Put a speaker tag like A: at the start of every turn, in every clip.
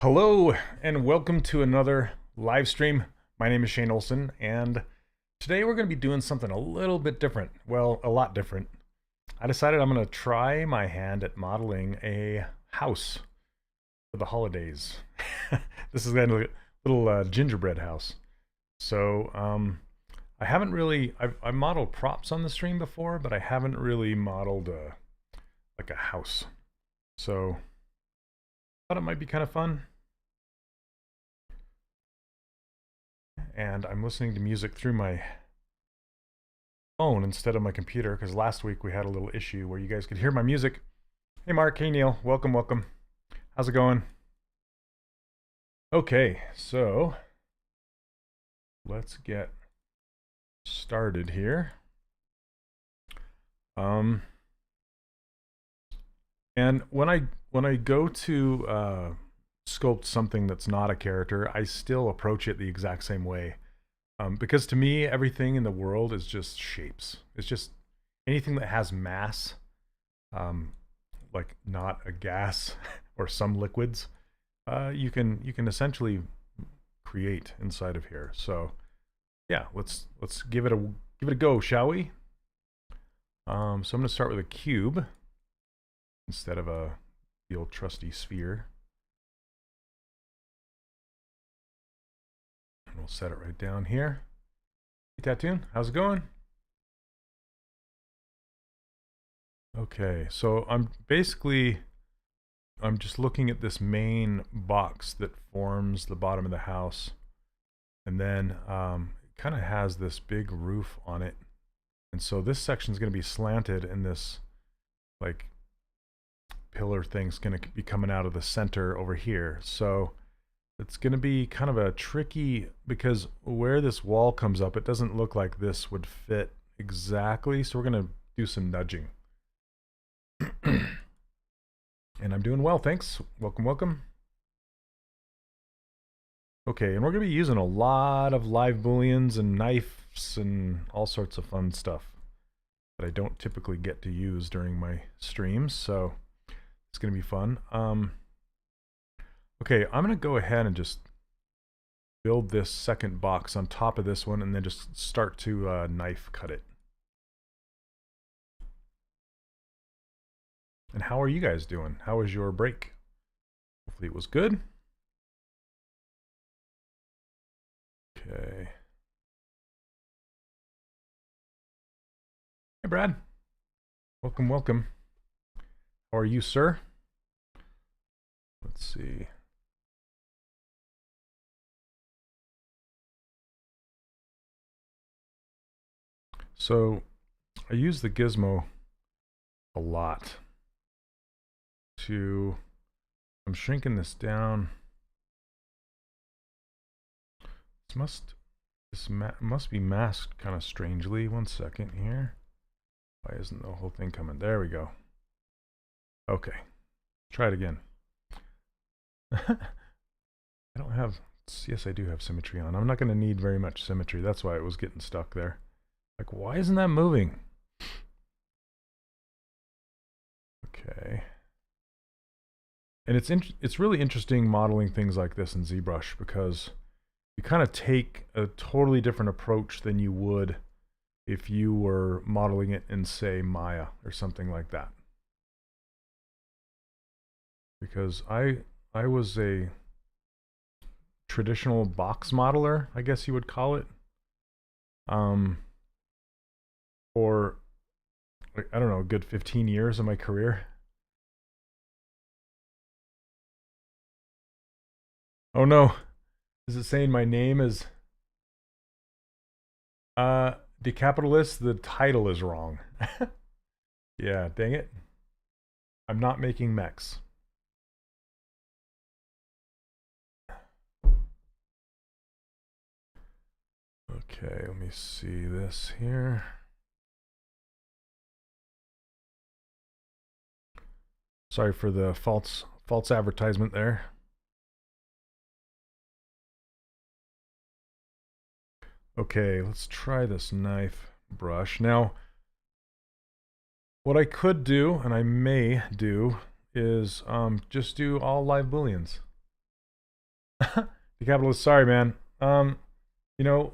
A: Hello and welcome to another live stream. My name is Shane Olson, and today we're going to be doing something a little bit different. Well, a lot different. I decided I'm going to try my hand at modeling a house for the holidays. This is a little gingerbread house. So I haven't really I've modeled props on the stream before, but I haven't really modeled like a house. So I thought it might be kind of fun. And I'm listening to music through my phone instead of my computer because last week we had a little issue where you guys could hear my music. Hey Mark, hey Neil, welcome, welcome. How's it going? Okay, so let's get started here. And when I go to sculpt something that's not a character, I still approach it the exact same way. Because to me, everything in the world is just shapes. It's just anything that has mass, like not a gas or some liquids, you can essentially create inside of here. So yeah, let's give it a go, shall we? So I'm going to start with a cube instead of the old trusty sphere. And we'll set it right down here. Hey Tattoon, how's it going? Okay, so I'm just looking at this main box that forms the bottom of the house, and then it kind of has this big roof on it, and so this section is going to be slanted, and this like pillar thing's going to be coming out of the center over here. So it's going to be kind of a tricky, because where this wall comes up, it doesn't look like this would fit exactly. So we're going to do some nudging. And I'm doing well, thanks. Welcome, welcome. Okay, and we're going to be using a lot of live booleans and knives and all sorts of fun stuff that I don't typically get to use during my streams. So it's going to be fun. Okay, I'm going to go ahead and just build this second box on top of this one and then just start to knife cut it. And how are you guys doing? How was your break? Hopefully it was good. Okay. Hey Brad. Welcome, welcome. How are you, sir? Let's see. So I use the gizmo a lot I'm shrinking this down. This must be masked kind of strangely. One second here. Why isn't the whole thing coming? There we go. Okay, try it again. I don't have, yes I do have symmetry on. I'm not going to need very much symmetry. That's why it was getting stuck there. Like, why isn't that moving? Okay. And it's really interesting modeling things like this in ZBrush, because you kind of take a totally different approach than you would if you were modeling it in, say, Maya or something like that. Because I was a traditional box modeler, I guess you would call it. For, like, I don't know, a good 15 years of my career. Oh no, is it saying my name is Decapitalist? The title is wrong. Yeah, dang it. I'm not making mechs. Okay, let me see this here. Sorry for the false advertisement there. Okay, let's try this knife brush. Now, what I could do, and I may do, is just do all live booleans. The capitalist, sorry, man. You know,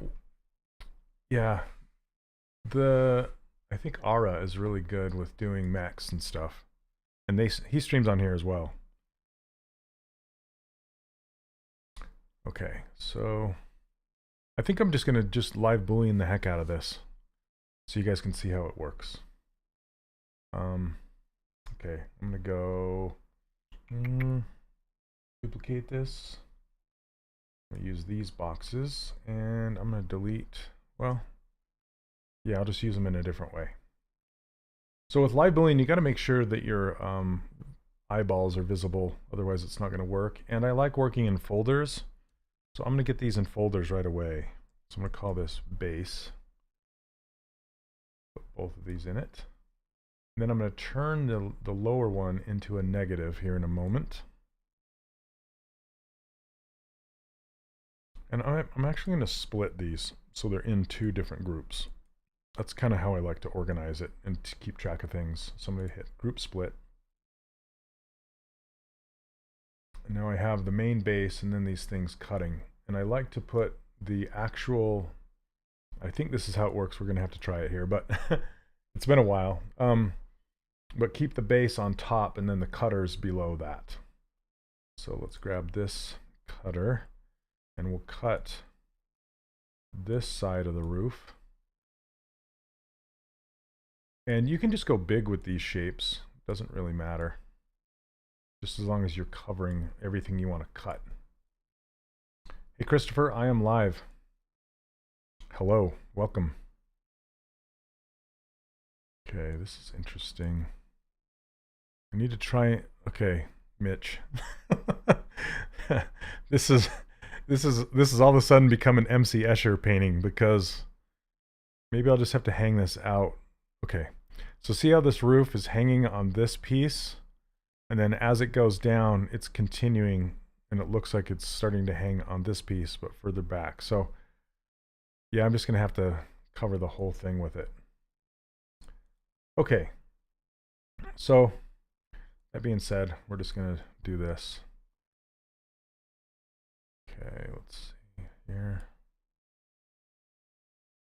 A: yeah, I think Ara is really good with doing mechs and stuff, and he streams on here as well. Okay, so I think I'm just gonna live boolean the heck out of this, so you guys can see how it works. Okay, I'm gonna go duplicate this. I'm gonna use these boxes, and I'm gonna delete. Well, yeah, I'll just use them in a different way. So with live boolean, you got to make sure that your eyeballs are visible, otherwise it's not going to work. And I like working in folders, so I'm going to get these in folders right away. So I'm going to call this base. Put both of these in it. And then I'm going to turn the lower one into a negative here in a moment. And I'm actually going to split these so they're in two different groups. That's kind of how I like to organize it and to keep track of things. So I'm going to hit group split. And now I have the main base and then these things cutting. And I like to put the actual, I think this is how it works. We're going to have to try it here, but it's been a while. But keep the base on top and then the cutters below that. So let's grab this cutter and we'll cut this side of the roof. And you can just go big with these shapes. Doesn't really matter. Just as long as you're covering everything you want to cut. Hey Christopher, I am live. Hello, welcome. Okay, this is interesting. I need to try, okay, Mitch. This is all of a sudden become an MC Escher painting because maybe I'll just have to hang this out. Okay, so see how this roof is hanging on this piece, and then as it goes down, it's continuing, and it looks like it's starting to hang on this piece, but further back. So yeah, I'm just gonna have to cover the whole thing with it. Okay, so that being said, we're just gonna do this. Okay, let's see here.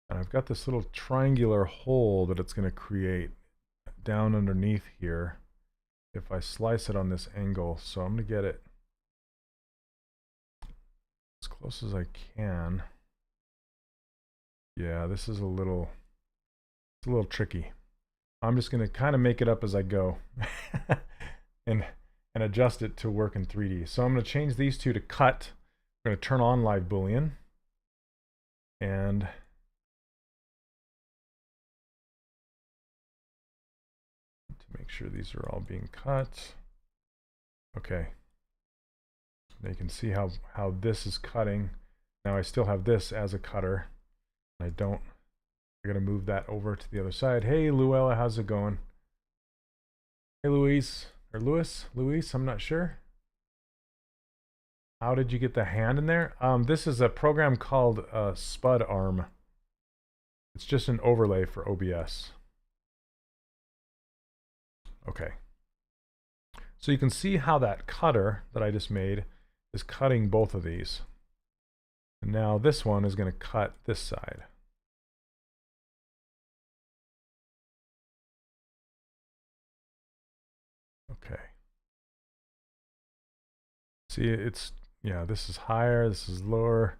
A: And I've got this little triangular hole that it's going to create down underneath here if I slice it on this angle. So I'm going to get it as close as I can. Yeah, this is a little tricky. I'm just going to kind of make it up as I go and adjust it to work in 3D. So I'm going to change these two to cut. I'm going to turn on live boolean and make sure these are all being cut. Okay. Now you can see how this is cutting. Now I still have this as a cutter. I gotta move that over to the other side. Hey Luella, how's it going? Hey Louise, or Luis, I'm not sure. How did you get the hand in there? This is a program called Spud Arm. It's just an overlay for OBS. Okay. So you can see how that cutter that I just made is cutting both of these. And now this one is going to cut this side. Okay. See, yeah, this is higher, this is lower.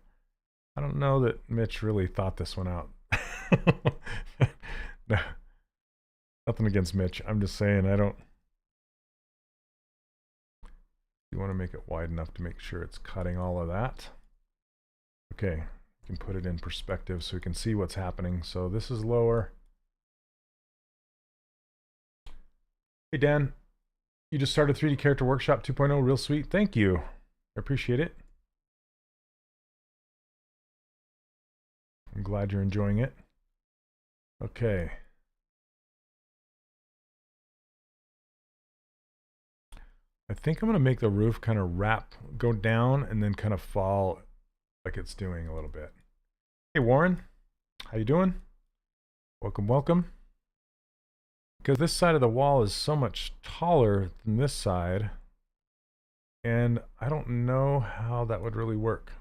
A: I don't know that Mitch really thought this one out. No, nothing against Mitch. I'm just saying you want to make it wide enough to make sure it's cutting all of that. Okay, you can put it in perspective so we can see what's happening. So this is lower. Hey Dan, you just started 3D Character Workshop 2.0, real sweet. Thank you. I appreciate it. I'm glad you're enjoying it. Okay. I think I'm going to make the roof kind of go down and then kind of fall like it's doing a little bit. Hey Warren, how you doing? Welcome, welcome. Because this side of the wall is so much taller than this side, And I don't know how that would really work.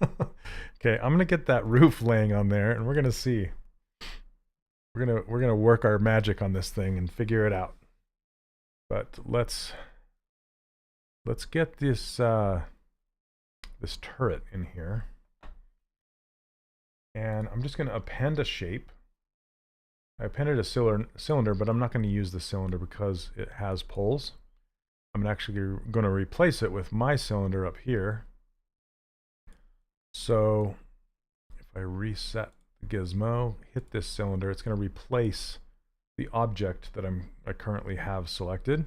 A: Okay, I'm gonna get that roof laying on there, and we're gonna see. We're gonna work our magic on this thing and figure it out. But let's get this this turret in here, and I'm just gonna append a shape. I appended a cylinder, but I'm not going to use the cylinder because it has poles. I'm actually going to replace it with my cylinder up here. So if I reset the gizmo, hit this cylinder, it's going to replace the object that I currently have selected.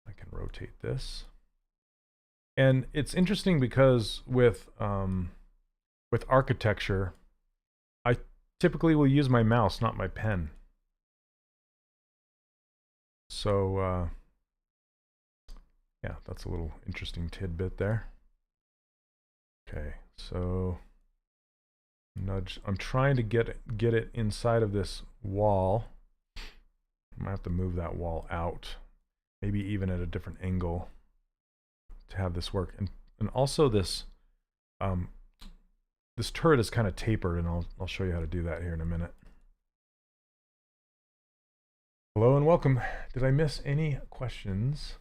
A: I can rotate this. And it's interesting because with architecture, I typically will use my mouse, not my pen. So yeah, that's a little interesting tidbit there. Okay, so nudge. I'm trying to get it inside of this wall. I might have to move that wall out, maybe even at a different angle to have this work. And also this this turret is kind of tapered, and I'll show you how to do that here in a minute. Hello and welcome. Did I miss any questions?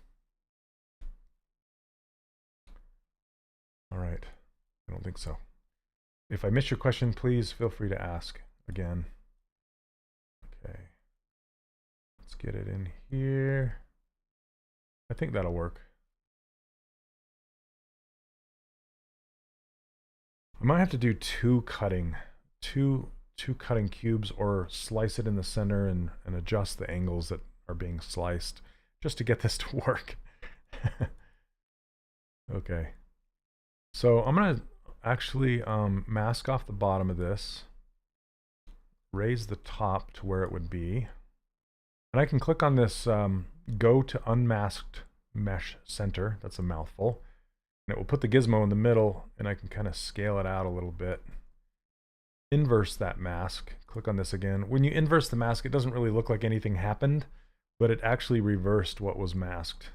A: All right, I don't think so. If I missed your question, please feel free to ask again. Okay, let's get it in here. I think that'll work. I might have to do two cutting cubes, or slice it in the center and adjust the angles that are being sliced just to get this to work. Okay, so I'm gonna actually mask off the bottom of this, raise the top to where it would be, and I can click on this go to unmasked mesh center. That's a mouthful. And it will put the gizmo in the middle, and I can kind of scale it out a little bit. Inverse that mask. Click on this again. When you inverse the mask, it doesn't really look like anything happened, but it actually reversed what was masked.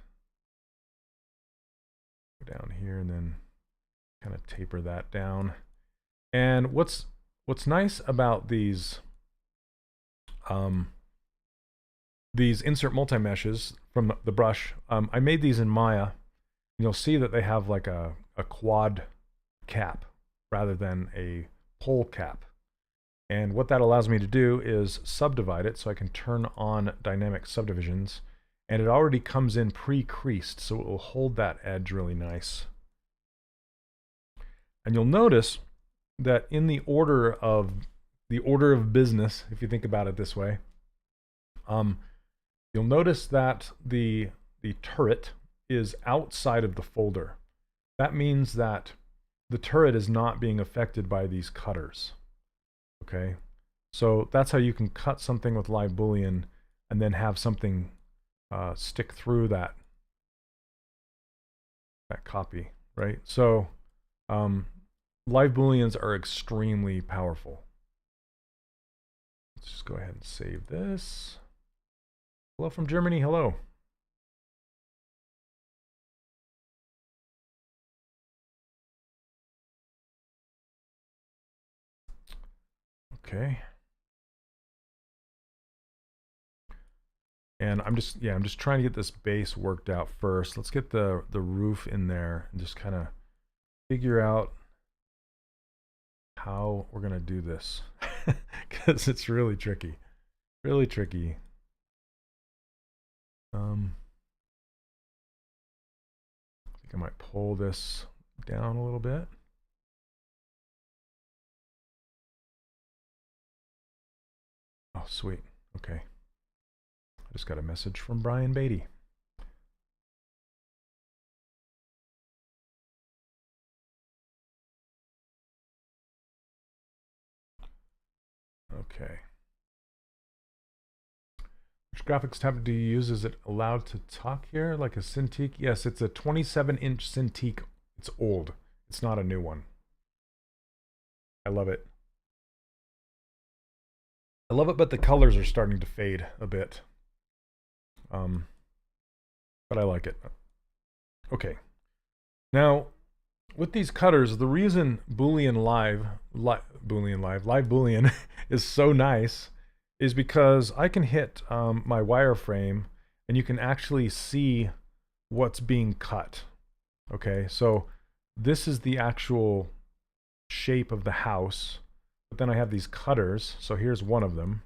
A: Go down here and then kind of taper that down. And what's nice about these insert multi-meshes from the brush, I made these in Maya. You'll see that they have like a quad cap rather than a pole cap. And what that allows me to do is subdivide it, so I can turn on dynamic subdivisions. And it already comes in pre-creased, so it will hold that edge really nice. And you'll notice that in the order of business, if you think about it this way, you'll notice that the turret is outside of the folder. That means that the turret is not being affected by these cutters. Okay, so that's how you can cut something with live boolean and then have something stick through that copy, right? So live booleans are extremely powerful. Let's just go ahead and save this. Hello from Germany, hello. Okay. And I'm just trying to get this base worked out first. Let's get the roof in there and just kind of figure out how we're gonna do this, because it's really tricky, really tricky. I think I might pull this down a little bit. Oh, sweet. Okay. I just got a message from Brian Beatty. Okay. Which graphics tab do you use? Is it allowed to talk here like a Cintiq? Yes, it's a 27-inch Cintiq. It's old. It's not a new one. I love it. I love it, but the colors are starting to fade a bit. But I like it. Okay. Now, with these cutters, the reason live boolean is so nice is because I can hit my wireframe and you can actually see what's being cut. Okay, so this is the actual shape of the house, but then I have these cutters. So here's one of them,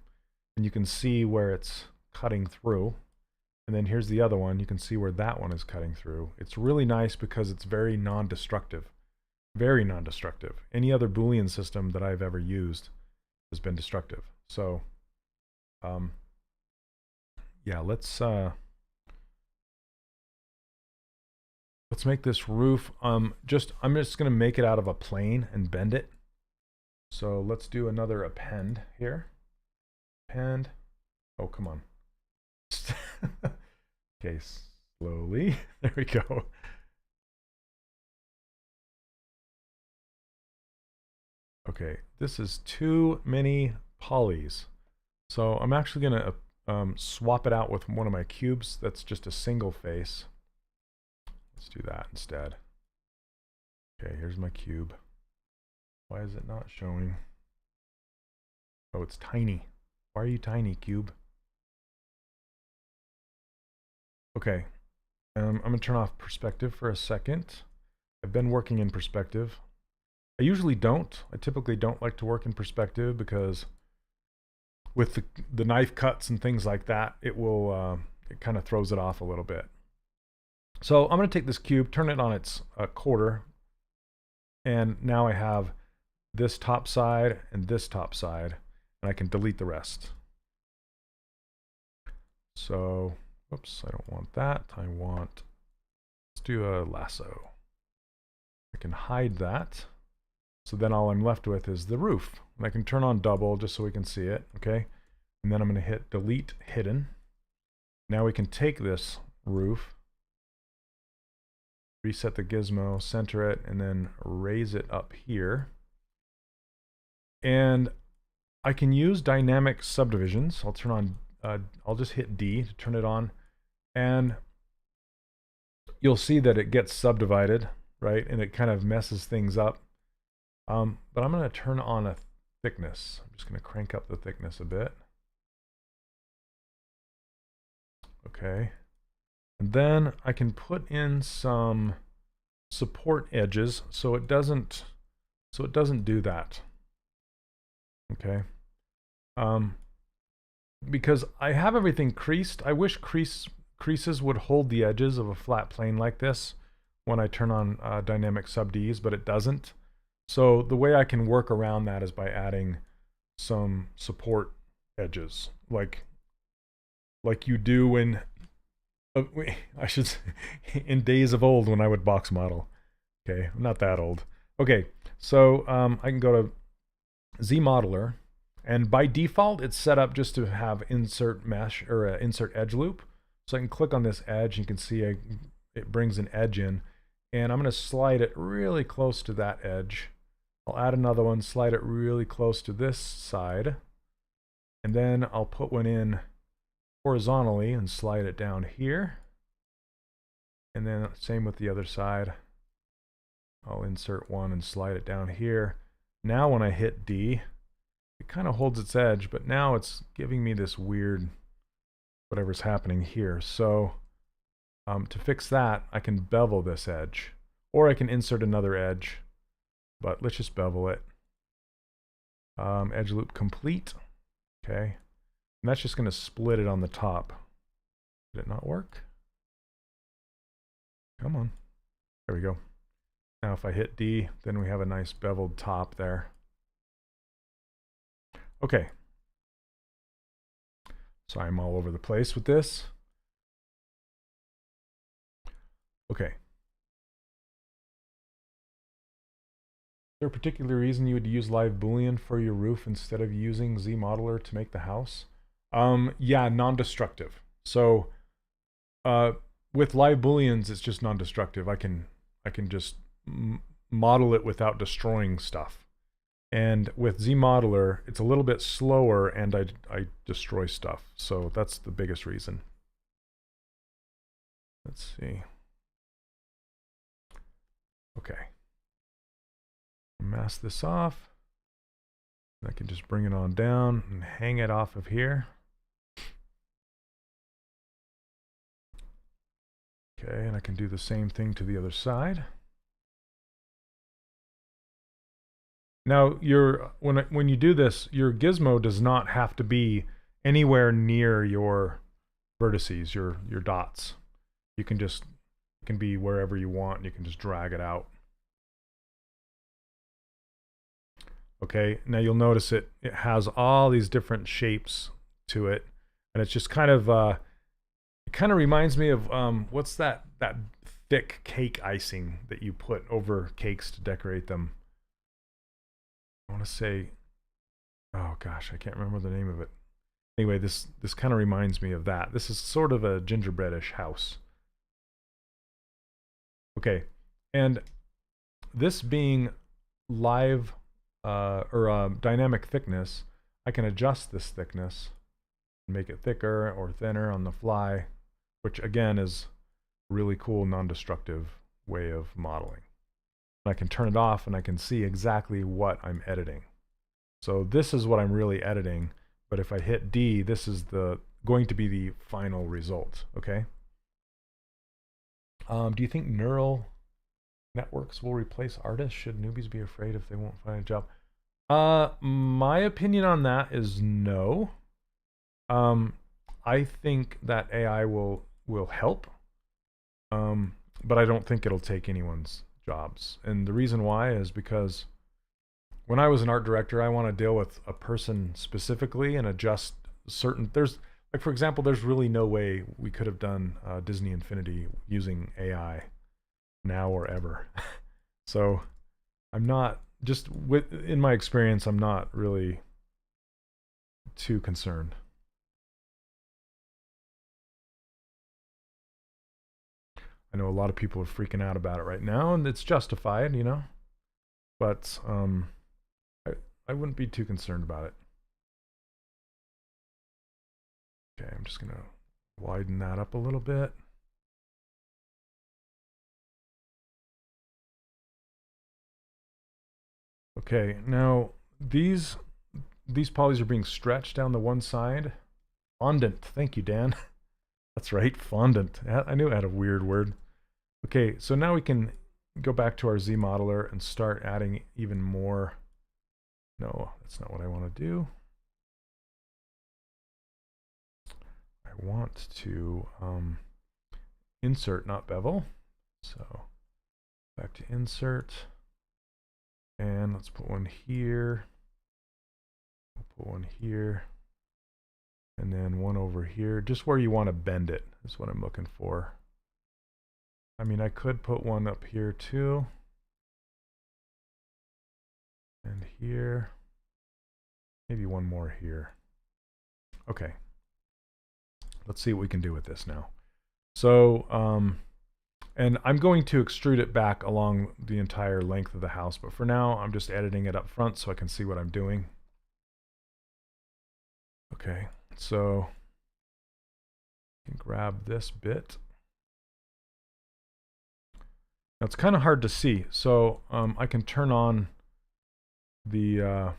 A: and you can see where it's cutting through. And then here's the other one. You can see where that one is cutting through. It's really nice because it's very non-destructive. Very non-destructive. Any other Boolean system that I've ever used has been destructive. So, yeah, let's make this roof. I'm just going to make it out of a plane and bend it. So let's do another append here. Append. Oh, come on. Okay, slowly. There we go. Okay, this is too many polys. So I'm actually going to swap it out with one of my cubes that's just a single face. Let's do that instead. Okay, here's my cube. Why is it not showing? Oh, it's tiny. Why are you tiny, cube? Okay, I'm going to turn off perspective for a second. I've been working in perspective. I usually don't. I typically don't like to work in perspective because with the knife cuts and things like that, it will it kind of throws it off a little bit. So I'm going to take this cube, turn it on its quarter, and now I have this top side and this top side, and I can delete the rest. So, oops, I don't want that. Let's do a lasso. I can hide that. So then all I'm left with is the roof. And I can turn on double just so we can see it, okay? And then I'm going to hit delete hidden. Now we can take this roof, reset the gizmo, center it, and then raise it up here. And I can use dynamic subdivisions. I'll turn on, I'll just hit D to turn it on. And you'll see that it gets subdivided, right? And it kind of messes things up. But I'm going to turn on a thickness. I'm just going to crank up the thickness a bit. Okay. And then I can put in some support edges so it doesn't do that. Okay. Because I have everything creased. I wish creases would hold the edges of a flat plane like this when I turn on dynamic sub Ds, but it doesn't. So the way I can work around that is by adding some support edges, like you do when I should say, in days of old when I would box model. Okay, I'm not that old. Okay, so I can go to ZModeler, and by default it's set up just to have insert mesh or insert edge loop. So I can click on this edge, and you can see it brings an edge in, and I'm going to slide it really close to that edge. I'll add another one, slide it really close to this side, and then I'll put one in horizontally and slide it down here. And then same with the other side. I'll insert one and slide it down here. Now when I hit D, it kind of holds its edge, but now it's giving me this weird whatever's happening here. So to fix that, I can bevel this edge, or I can insert another edge. But let's just bevel it. Edge loop complete. Okay. And that's just going to split it on the top. Did it not work? Come on. There we go. Now if I hit D, then we have a nice beveled top there. Okay. So I'm all over the place with this. Okay. Is there a particular reason you would use live boolean for your roof instead of using ZModeler to make the house? Yeah, non-destructive. So with live booleans, it's just non-destructive. I can just model it without destroying stuff. And with ZModeler, it's a little bit slower, and I destroy stuff. So that's the biggest reason. Let's see. Okay. Mask this off. I can just bring it on down and hang it off of here. Okay, and I can do the same thing to the other side. Now, when you do this, your gizmo does not have to be anywhere near your vertices, your dots. You can just, it can be wherever you want, and you can just drag it out. Okay, now you'll notice it has all these different shapes to it, and it's just kind of it kind of reminds me of what's that thick cake icing that you put over cakes to decorate them. I want to say, oh gosh, I can't remember the name of it. Anyway, this kind of reminds me of that. This is sort of a gingerbreadish house. Okay, and this being live dynamic thickness, I can adjust this thickness and make it thicker or thinner on the fly, which again is a really cool non-destructive way of modeling. I can turn it off and I can see exactly what I'm editing. So this is what I'm really editing, but if I hit D, this is going to be the final result, okay? Do you think neural networks will replace artists? Should newbies be afraid if they won't find a job? My opinion on that is no. I think that AI will help, but I don't think it'll take anyone's jobs. And the reason why is because when I was an art director, I want to deal with a person specifically and adjust certain, like for example, there's really no way we could have done Disney Infinity using AI now or ever. So I'm not, in my experience, I'm not really too concerned. I know a lot of people are freaking out about it right now, and it's justified, you know, but I wouldn't be too concerned about it. Okay, I'm just going to widen that up a little bit. Okay, now these polys are being stretched down the one side. Fondant, thank you, Dan. That's right, fondant. I knew it had a weird word. Okay, so now we can go back to our Z modeler and start adding even more. No, that's not what I want to do. I want to insert, not bevel. So back to insert. And let's put one here. We'll put one here. And then one over here, just where you want to bend it is what I'm looking for. I mean, I could put one up here too. And here. Maybe one more here. Okay. Let's see what we can do with this now. So, and I'm going to extrude it back along the entire length of the house, but for now, I'm just editing it up front so I can see what I'm doing. Okay, so you can grab this bit. Now it's kind of hard to see, so I can turn on the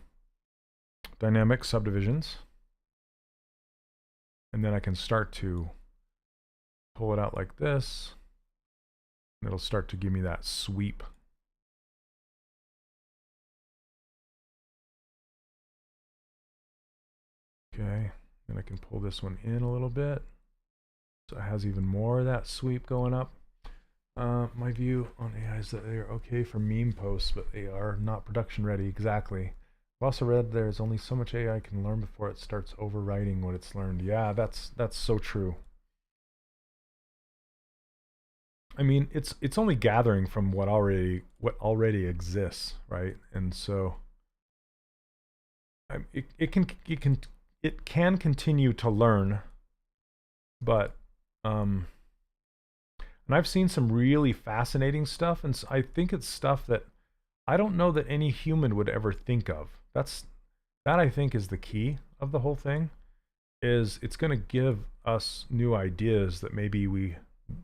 A: dynamic subdivisions, and then I can start to pull it out like this. And it'll start to give me that sweep. Okay, then I can pull this one in a little bit. So it has even more of that sweep going up. My view on AI is that they are okay for meme posts, but they are not production ready. Exactly. I've also read there's only so much AI can learn before it starts overwriting what it's learned. Yeah, that's so true. I mean, it's only gathering from what already exists, right? And so it can continue to learn, but and I've seen some really fascinating stuff, and I think it's stuff that I don't know that any human would ever think of. That I think is the key of the whole thing. Is it's going to give us new ideas that maybe we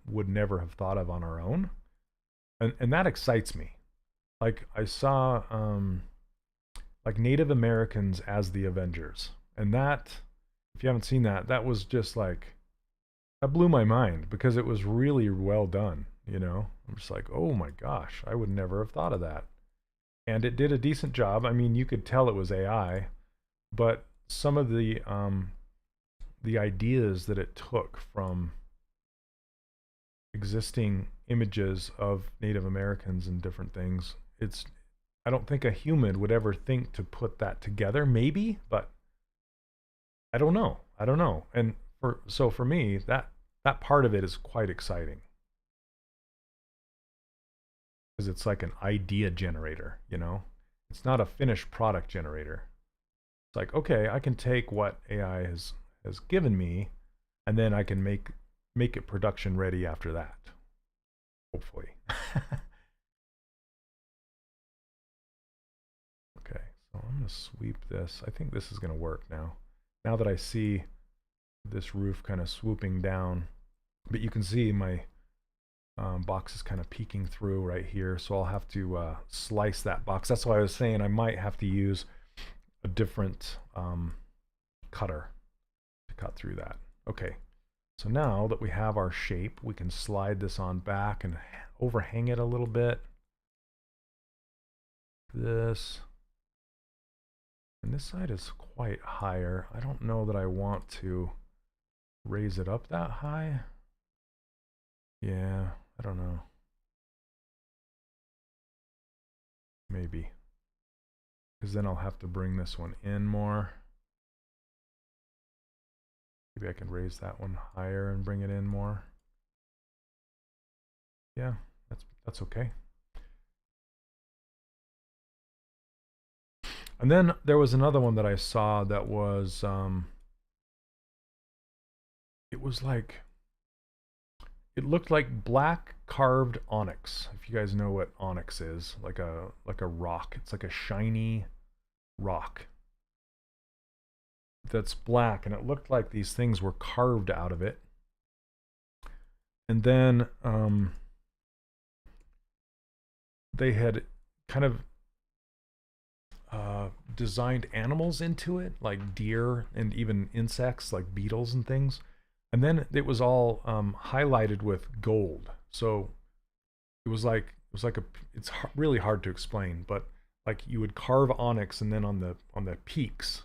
A: would never have thought of on our own. and that excites me. Like I saw like Native Americans as the Avengers, and that, if you haven't seen that, that was just like, that blew my mind because it was really well done. I'm just like, oh my gosh, I would never have thought of that. And it did a decent job. I mean, you could tell it was AI, but some of the ideas that it took from existing images of Native Americans and different things, it's, I don't think a human would ever think to put that together, maybe, but I don't know. I don't know. And for me, that part of it is quite exciting because it's like an idea generator. It's not a finished product generator. It's like, okay, I can take what AI has given me, and then I can make it production ready after that. Hopefully. Okay, so I'm gonna sweep this. I think this is gonna work now. Now that I see this roof kind of swooping down, but you can see my box is kind of peeking through right here, so I'll have to slice that box. That's why I was saying I might have to use a different cutter to cut through that. Okay, so now that we have our shape, we can slide this on back and overhang it a little bit. This. And this side is quite higher. I don't know that I want to raise it up that high. Yeah, I don't know. Maybe. Because then I'll have to bring this one in more. Maybe I can raise that one higher and bring it in more. Yeah, that's okay. And then there was another one that I saw that was it was like, it looked like black carved onyx. If you guys know what onyx is, like a rock. It's like a shiny rock that's black, and it looked like these things were carved out of it. And then they had kind of designed animals into it, like deer and even insects like beetles and things. And then it was all highlighted with gold. So it was like it's really hard to explain, but like you would carve onyx, and then on the peaks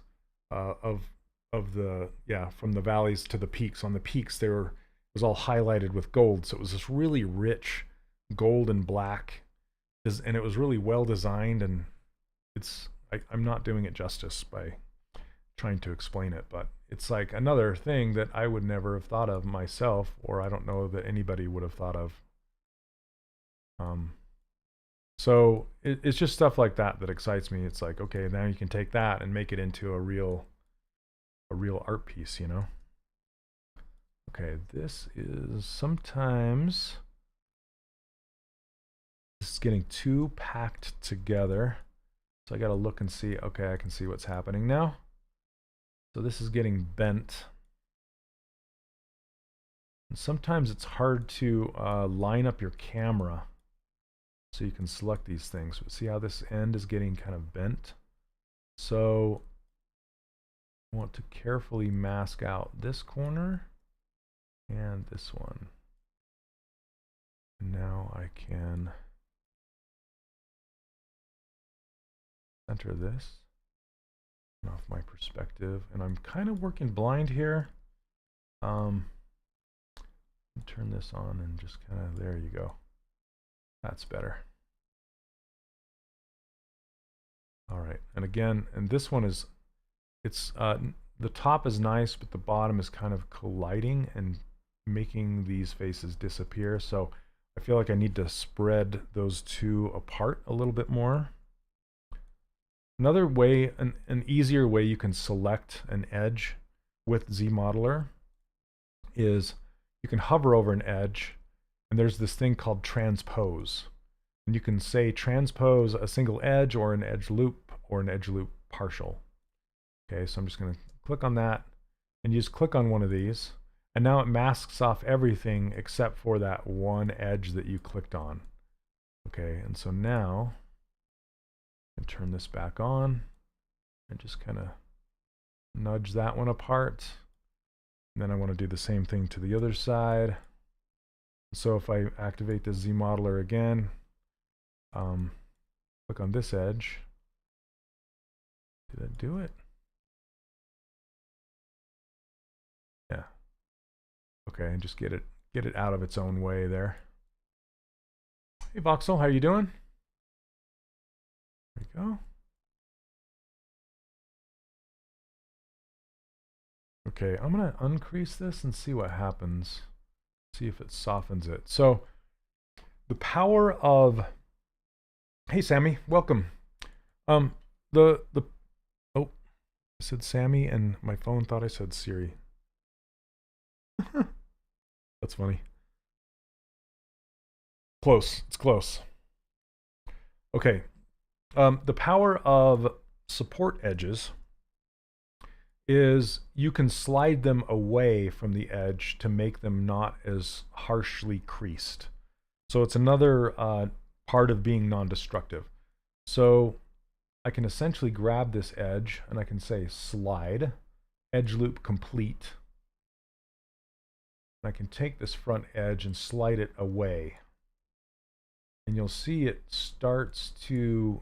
A: of the, yeah, from the valleys to the peaks, on the peaks it was all highlighted with gold. So it was this really rich gold and black, and it was really well designed. And I'm not doing it justice by trying to explain it, but it's like another thing that I would never have thought of myself, or I don't know that anybody would have thought of. So it's just stuff like that that excites me. It's like, okay, now you can take that and make it into a real art piece, Okay, this is sometimes this is getting too packed together. So I got to look and see, okay, I can see what's happening now. So this is getting bent. And sometimes it's hard to line up your camera so you can select these things. But see how this end is getting kind of bent? So I want to carefully mask out this corner and this one. And now I can center this off my perspective, and I'm kind of working blind here. Turn this on and just kind of, there you go. That's better. All right, and again, and this one is, it's the top is nice, but the bottom is kind of colliding and making these faces disappear. So I feel like I need to spread those two apart a little bit more. Another way, an easier way you can select an edge with ZModeler is you can hover over an edge, and there's this thing called transpose. And you can say transpose a single edge or an edge loop or an edge loop partial. Okay, so I'm just going to click on that, and you just click on one of these, and now it masks off everything except for that one edge that you clicked on. Okay, and so now I can turn this back on and just kind of nudge that one apart. And then I want to do the same thing to the other side. So if I activate the Z modeler again, click on this edge. Did I do it? Yeah. Okay, and just get it out of its own way there. Hey Voxel, how you doing? There you go. Okay, I'm gonna uncrease this and see what happens. See if it softens it. So the power of, hey Sammy, welcome. Oh, I said Sammy and my phone thought I said Siri. That's funny. Close, it's close. Okay, the power of support edges is you can slide them away from the edge to make them not as harshly creased. So it's another part of being non-destructive. So I can essentially grab this edge and I can say slide, edge loop complete. And I can take this front edge and slide it away. And you'll see it starts to,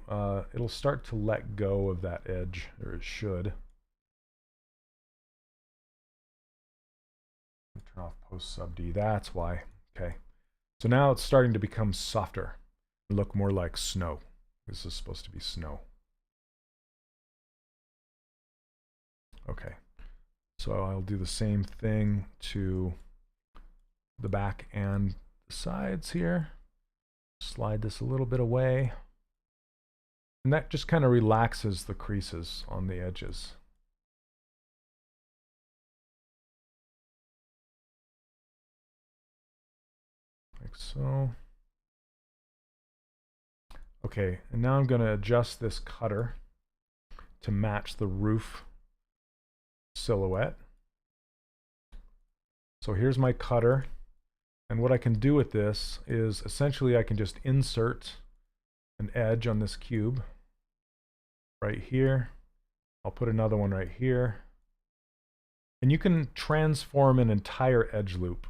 A: it'll start to let go of that edge, or it should. Turn off post sub D, that's why. Okay. So now it's starting to become softer. Look more like snow. This is supposed to be snow. Okay. So I'll do the same thing to the back and the sides here. Slide this a little bit away. And that just kind of relaxes the creases on the edges. Like so. Okay, and now I'm going to adjust this cutter to match the roof silhouette. So here's my cutter, and what I can do with this is essentially I can just insert an edge on this cube right here. I'll put another one right here, and you can transform an entire edge loop.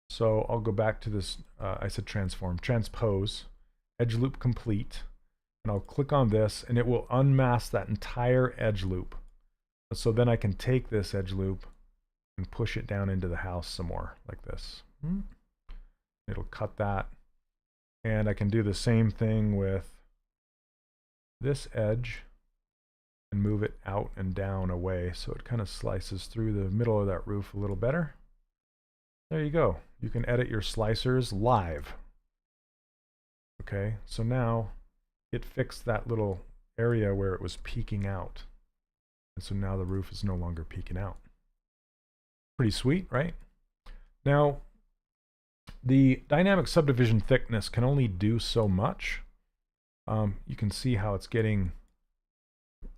A: So I'll go back to this, I said transform, transpose, edge loop complete, and I'll click on this and it will unmask that entire edge loop. So then I can take this edge loop and push it down into the house some more, like this. It'll cut that. And I can do the same thing with this edge and move it out and down away so it kind of slices through the middle of that roof a little better. There you go. You can edit your slicers live. Okay, so now it fixed that little area where it was peeking out. And so now the roof is no longer peeking out. Pretty sweet, right? Now, the dynamic subdivision thickness can only do so much. You can see how it's getting,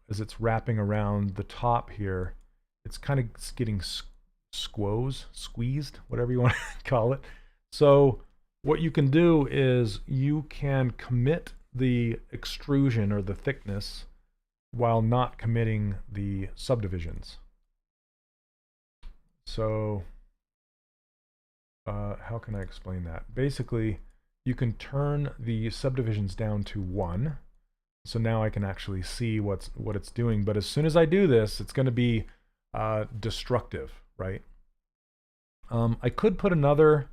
A: as it's wrapping around the top here, it's kind of getting squeezed, whatever you want to call it. So what you can do is you can commit the extrusion or the thickness while not committing the subdivisions. So how can I explain that? Basically, you can turn the subdivisions down to 1. So now I can actually see what it's doing. But as soon as I do this, it's going to be destructive, right? I could put another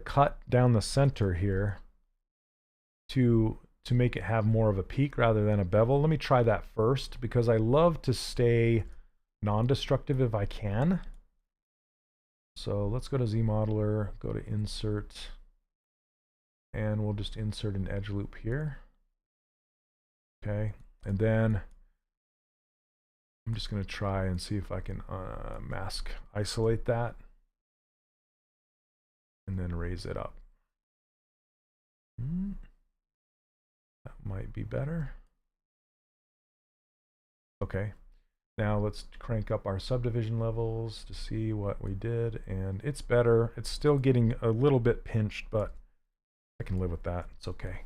A: cut down the center here to make it have more of a peak rather than a bevel. Let me try that first because I love to stay non-destructive if I can. So let's go to Z Modeler, go to Insert, and we'll just insert an edge loop here. Okay, and then I'm just going to try and see if I can mask isolate that and then raise it up. That might be better. Okay. Now let's crank up our subdivision levels to see what we did, and it's better. It's still getting a little bit pinched, but I can live with that. It's okay.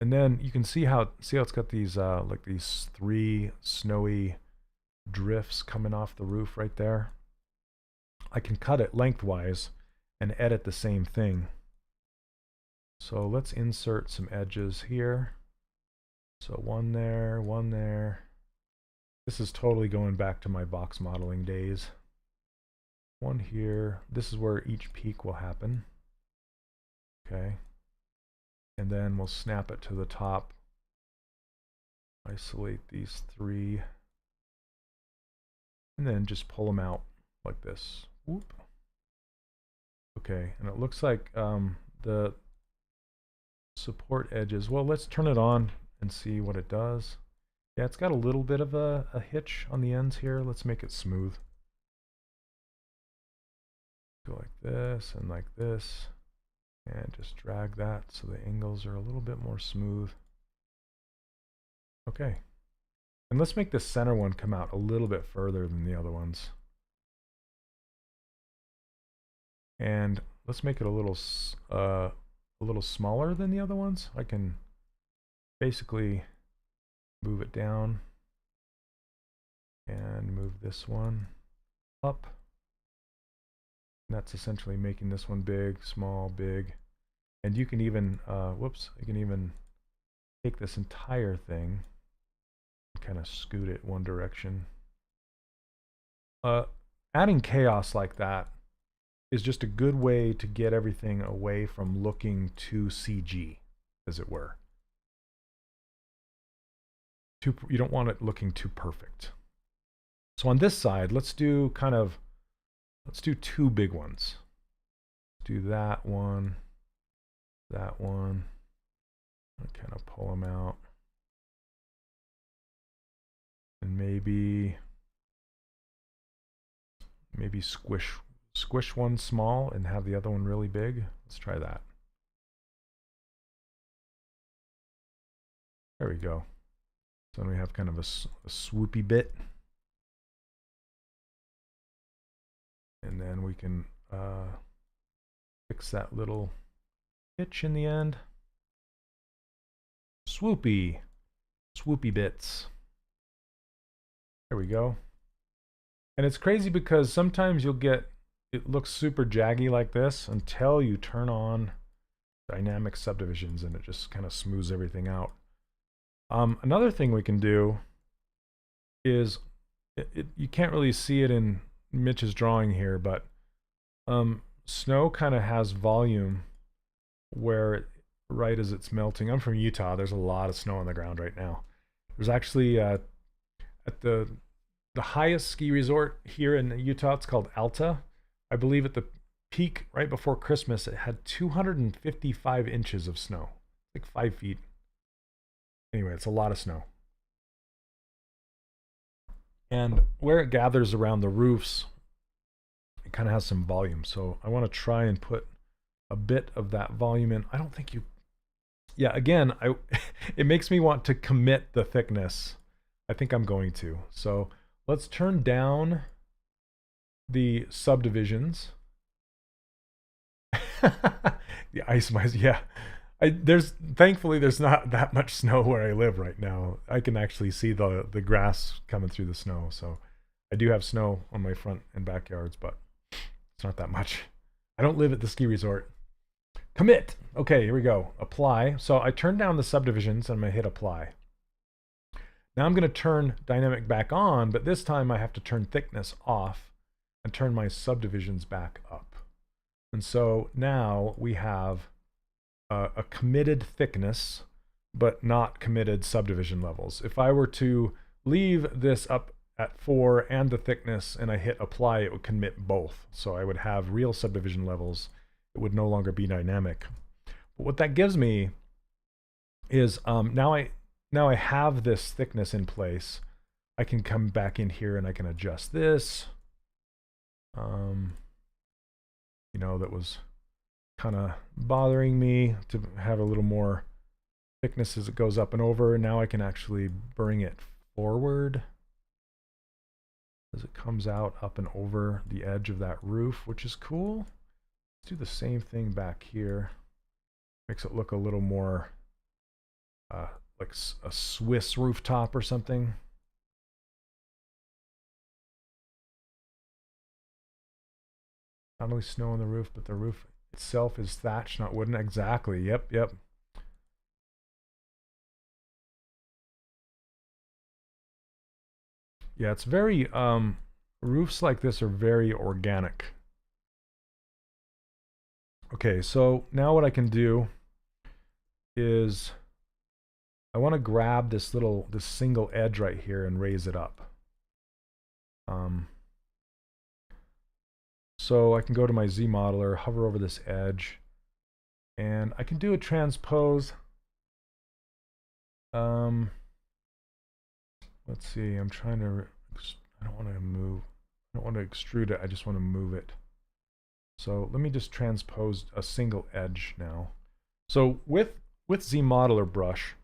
A: And then you can see how it's got these like these 3 snowy drifts coming off the roof right there. I can cut it lengthwise and edit the same thing. So let's insert some edges here. So one there. This is totally going back to my box modeling days. One here. This is where each peak will happen. Okay. And then we'll snap it to the top. Isolate these 3. And then just pull them out like this. Whoop. Okay, and it looks like the support edges. Well, let's turn it on and see what it does. Yeah, it's got a little bit of a hitch on the ends here. Let's make it smooth. Go like this and like this. And just drag that so the angles are a little bit more smooth. Okay. And let's make the center one come out a little bit further than the other ones. And let's make it a little smaller than the other ones. I can basically move it down and move this one up. And that's essentially making this one big, small, big. And you can even, you can even take this entire thing and kind of scoot it one direction. Adding chaos like that is just a good way to get everything away from looking too CG, as it were. You don't want it looking too perfect. So on this side, let's do 2 big ones. Do that one, that one. I kind of pull them out. And maybe squish one small and have the other one really big. Let's try that. There we go. So then we have kind of a swoopy bit. And then we can fix that little hitch in the end. Swoopy bits. There we go. And it's crazy because sometimes you'll get, it looks super jaggy like this until you turn on dynamic subdivisions and it just kind of smooths everything out. Another thing we can do is, you can't really see it in Mitch's drawing here, but snow kind of has volume where right as it's melting. I'm from Utah. There's a lot of snow on the ground right now. There's actually at the highest ski resort here in Utah, it's called Alta. I believe at the peak right before Christmas, it had 255 inches of snow, like 5 feet. Anyway, it's a lot of snow. And where it gathers around the roofs, it kind of has some volume. So I want to try and put a bit of that volume in. I don't think you... Yeah, again, it makes me want to commit the thickness. I think I'm going to. So let's turn down the subdivisions. The ice mice, yeah. Thankfully there's not that much snow where I live right now. I can actually see the grass coming through the snow. So I do have snow on my front and backyards, but it's not that much. I don't live at the ski resort. Commit. Okay, here we go. Apply. So I turned down the subdivisions and I'm gonna hit apply. Now I'm gonna turn dynamic back on, but this time I have to turn thickness off and turn my subdivisions back up. And so now we have a committed thickness, but not committed subdivision levels. If I were to leave this up at 4 and the thickness and I hit apply, it would commit both. So I would have real subdivision levels. It would no longer be dynamic. But what that gives me is now I have this thickness in place. I can come back in here and I can adjust this. You know, that was kind of bothering me to have a little more thickness as it goes up and over. Now I can actually bring it forward as it comes out up and over the edge of that roof, which is cool. Let's do the same thing back here. Makes it look a little more like a Swiss rooftop or something. Not only snow on the roof, but the roof itself is thatched, not wooden. Exactly. Yep, yep. Yeah, it's very roofs like this are very organic. Okay, so now what I can do is I want to grab this single edge right here and raise it up. So I can go to my Z modeler, hover over this edge, and I can do a transpose. Let's see, I'm trying to, I don't want to move, I don't want to extrude it, I just want to move it. So let me just transpose a single edge now. So with Z modeler brush,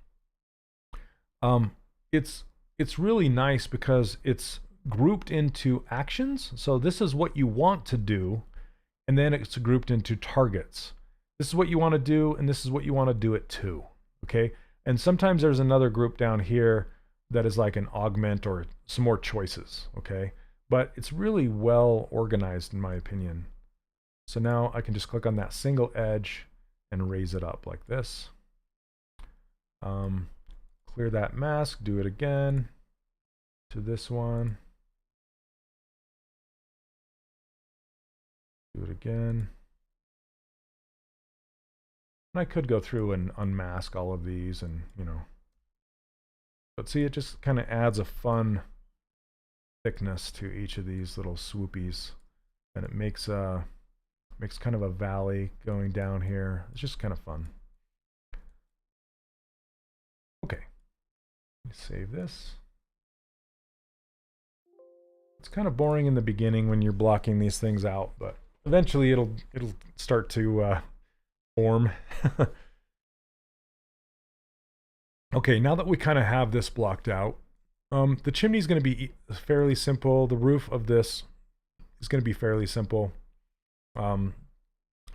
A: it's really nice because it's grouped into actions. So this is what you want to do, and then it's grouped into targets. This is what you want to do, and this is what you want to do it to. Okay, and sometimes there's another group down here that is like an augment or some more choices. Okay, but it's really well organized in my opinion. So now I can just click on that single edge and raise it up like this. Clear that mask, do it again to this one. Do it again. And I could go through and unmask all of these and, you know. But see, it just kind of adds a fun thickness to each of these little swoopies. And it makes kind of a valley going down here. It's just kind of fun. Okay. Let me save this. It's kind of boring in the beginning when you're blocking these things out, but eventually it'll start to form. Okay, now that we kind of have this blocked out, the chimney is going to be fairly simple. The roof of this is going to be fairly simple.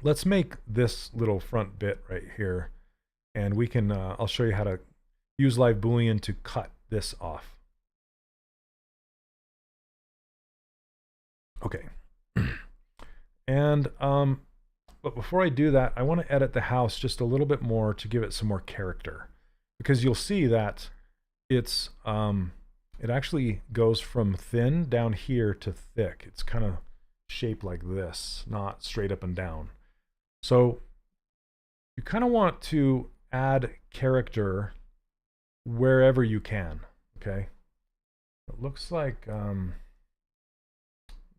A: Let's make this little front bit right here, and we can, I'll show you how to use live boolean to cut this off. Okay. And, but before I do that, I want to edit the house just a little bit more to give it some more character, because you'll see that it's, it actually goes from thin down here to thick. It's kind of shaped like this, not straight up and down. So you kind of want to add character wherever you can. Okay. It looks like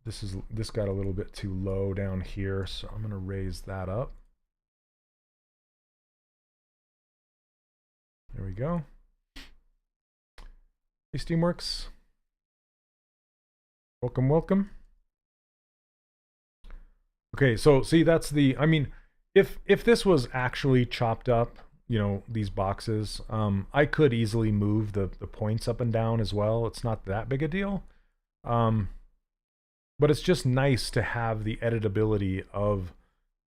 A: this got a little bit too low down here, so I'm going to raise that up. There we go. Hey, Steamworks. Welcome, welcome. Okay, so see, that's the, I mean, if this was actually chopped up, you know, these boxes, I could easily move the points up and down as well. It's not that big a deal. But it's just nice to have the editability of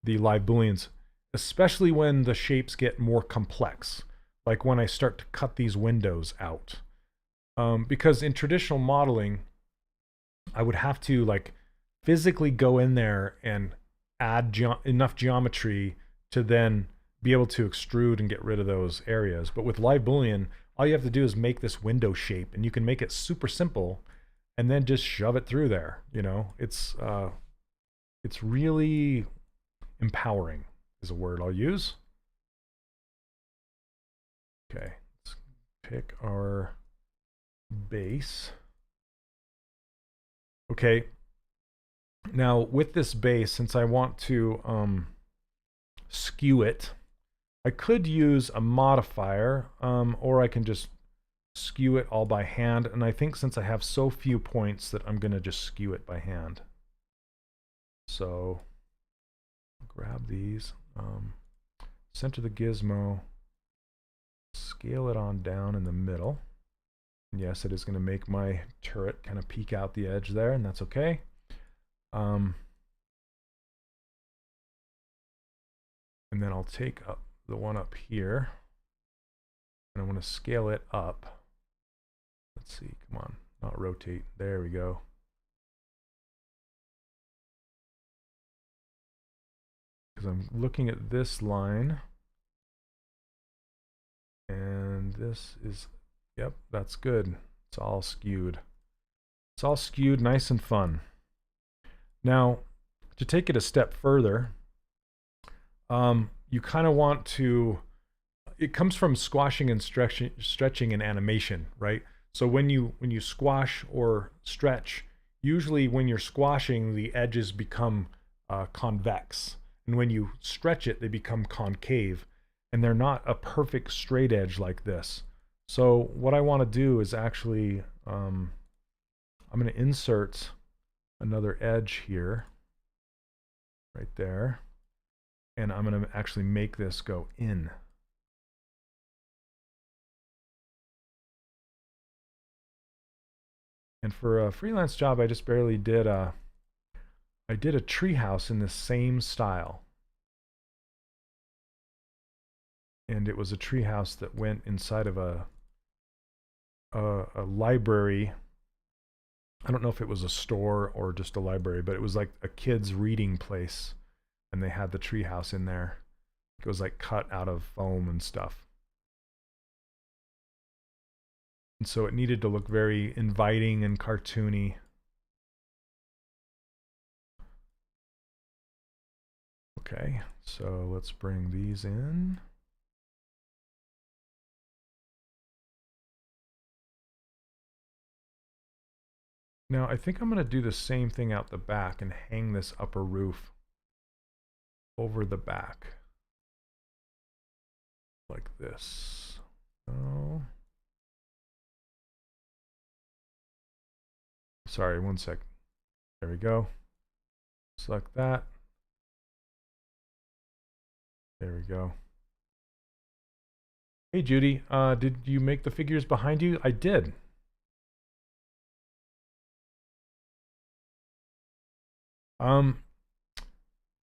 A: the live booleans, especially when the shapes get more complex, like when I start to cut these windows out. Because in traditional modeling, I would have to like physically go in there and add enough geometry to then be able to extrude and get rid of those areas. But with live boolean, all you have to do is make this window shape, and you can make it super simple and then just shove it through there. You know, it's really empowering is a word I'll use. Okay, let's pick our base. Okay, now with this base, since I want to skew it, I could use a modifier, or I can just skew it all by hand, and I think since I have so few points that I'm going to just skew it by hand. So grab these, center the gizmo, scale it on down in the middle. And yes, it is going to make my turret kind of peek out the edge there, and that's okay. And then I'll take up the one up here, and I want to scale it up. Let's see, come on, not rotate. There we go. Because I'm looking at this line, and this is, yep, that's good. It's all skewed. It's all skewed, nice and fun. Now, to take it a step further, you kind of want to, it comes from squashing and stretching and animation, right? So when you squash or stretch, usually when you're squashing, the edges become convex. And when you stretch it, they become concave. And they're not a perfect straight edge like this. So what I want to do is actually, I'm going to insert another edge here, right there. And I'm going to actually make this go in. And for a freelance job, I just barely did a tree house in the same style. And it was a tree house that went inside of a library. I don't know if it was a store or just a library, but it was like a kid's reading place. And they had the tree house in there. It was like cut out of foam and stuff. And so it needed to look very inviting and cartoony. Okay, so let's bring these in. Now I think I'm going to do the same thing out the back and hang this upper roof over the back. Like this. Oh. Sorry, one sec. There we go. Select that. There we go. Hey Judy, did you make the figures behind you? I did.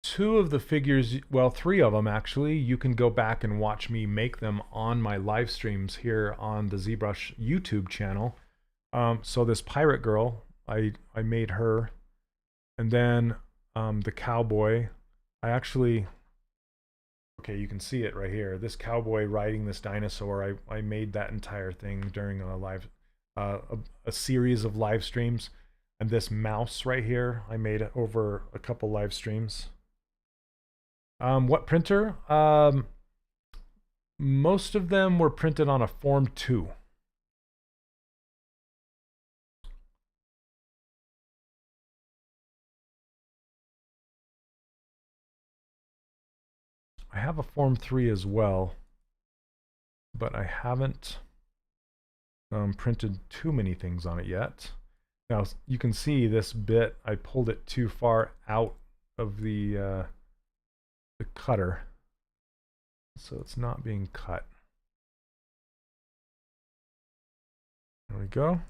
A: Two of the figures, well, three of them actually, you can go back and watch me make them on my live streams here on the ZBrush YouTube channel. So this pirate girl, I made her, and then the cowboy, I actually, okay, you can see it right here. This cowboy riding this dinosaur, I made that entire thing during a live, a series of live streams. And this mouse right here, I made it over a couple live streams. What printer? Most of them were printed on a Form 2. I have a Form 3 as well, but I haven't printed too many things on it yet. Now you can see this bit, I pulled it too far out of the cutter, so it's not being cut. There we go.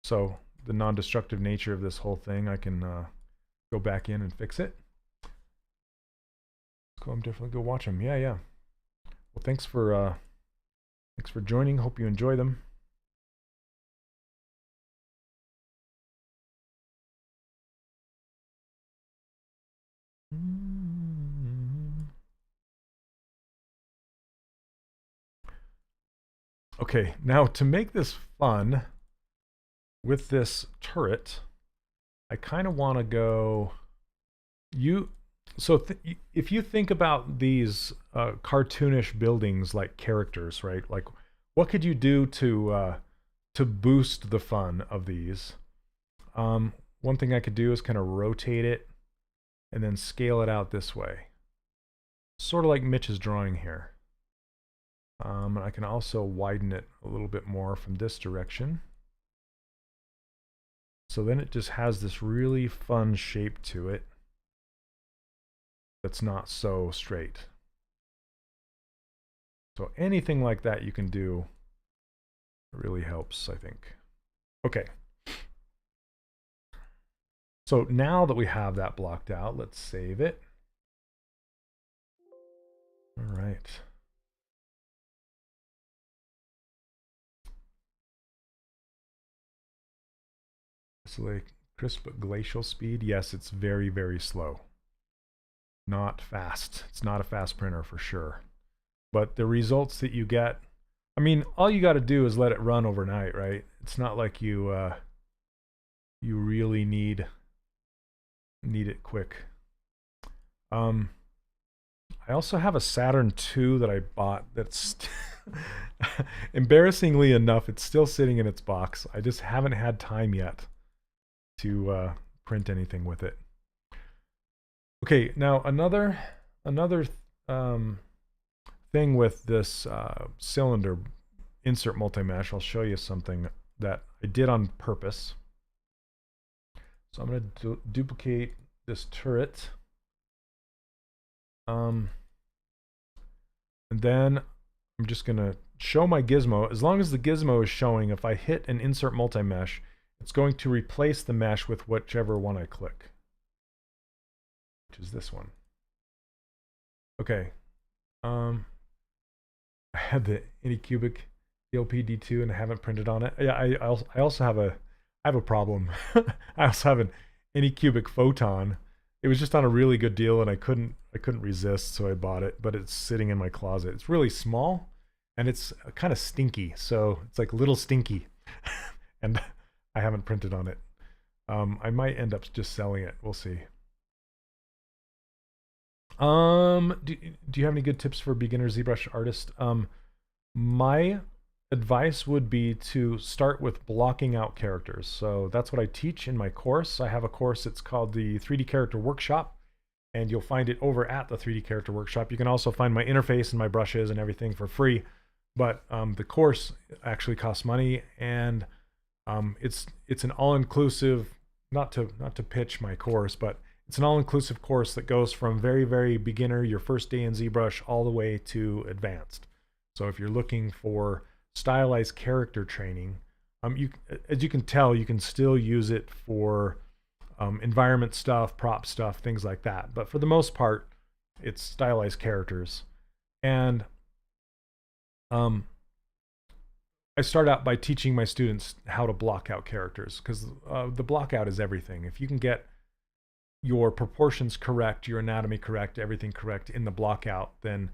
A: So the non-destructive nature of this whole thing, I can go back in and fix it. Let's go, I'm definitely go watch them. Yeah. Well, thanks for joining. Hope you enjoy them. Okay, now to make this fun with this turret, I kind of want to go, if you think about these cartoonish buildings like characters, right? Like what could you do to boost the fun of these? One thing I could do is kind of rotate it and then scale it out this way. Sort of like Mitch is drawing here. And I can also widen it a little bit more from this direction. So then it just has this really fun shape to it that's not so straight. So anything like that you can do really helps, I think. Okay. So now that we have that blocked out, let's save it. All right. It's like crisp but glacial speed. Yes, it's very, very slow. Not fast. It's not a fast printer for sure. But the results that you get, I mean, all you got to do is let it run overnight, right? It's not like you you really need it quick. I also have a Saturn II that I bought that's embarrassingly enough, it's still sitting in its box. I just haven't had time yet to print anything with it. Okay, now another thing with this cylinder insert multi-mesh, I'll show you something that I did on purpose. So I'm going to duplicate this turret. And then I'm just going to show my gizmo. As long as the gizmo is showing, if I hit an insert multi-mesh, it's going to replace the mesh with whichever one I click, which is this one. Okay. I had the Anycubic DLP-D2 and I haven't printed on it. Yeah, I also have a problem. I also have an Anycubic Photon. It was just on a really good deal and I couldn't resist, so I bought it, but it's sitting in my closet. It's really small and it's kind of stinky, so it's like little stinky. And I haven't printed on it. I might end up just selling it. We'll see. Do you have any good tips for beginner ZBrush artist? My advice would be to start with blocking out characters. So that's what I teach in my course. I have a course, it's called the 3D Character Workshop, and you'll find it over at the 3D Character Workshop. You can also find my interface and my brushes and everything for free, but the course actually costs money, and it's an all-inclusive, not to pitch my course, but it's an all-inclusive course that goes from very, very beginner, your first day in ZBrush, all the way to advanced. So if you're looking for stylized character training, as you can tell, you can still use it for environment stuff, prop stuff, things like that. But for the most part, it's stylized characters. And I start out by teaching my students how to block out characters, because the block out is everything. If you can get your proportions correct, your anatomy correct, everything correct in the block out, then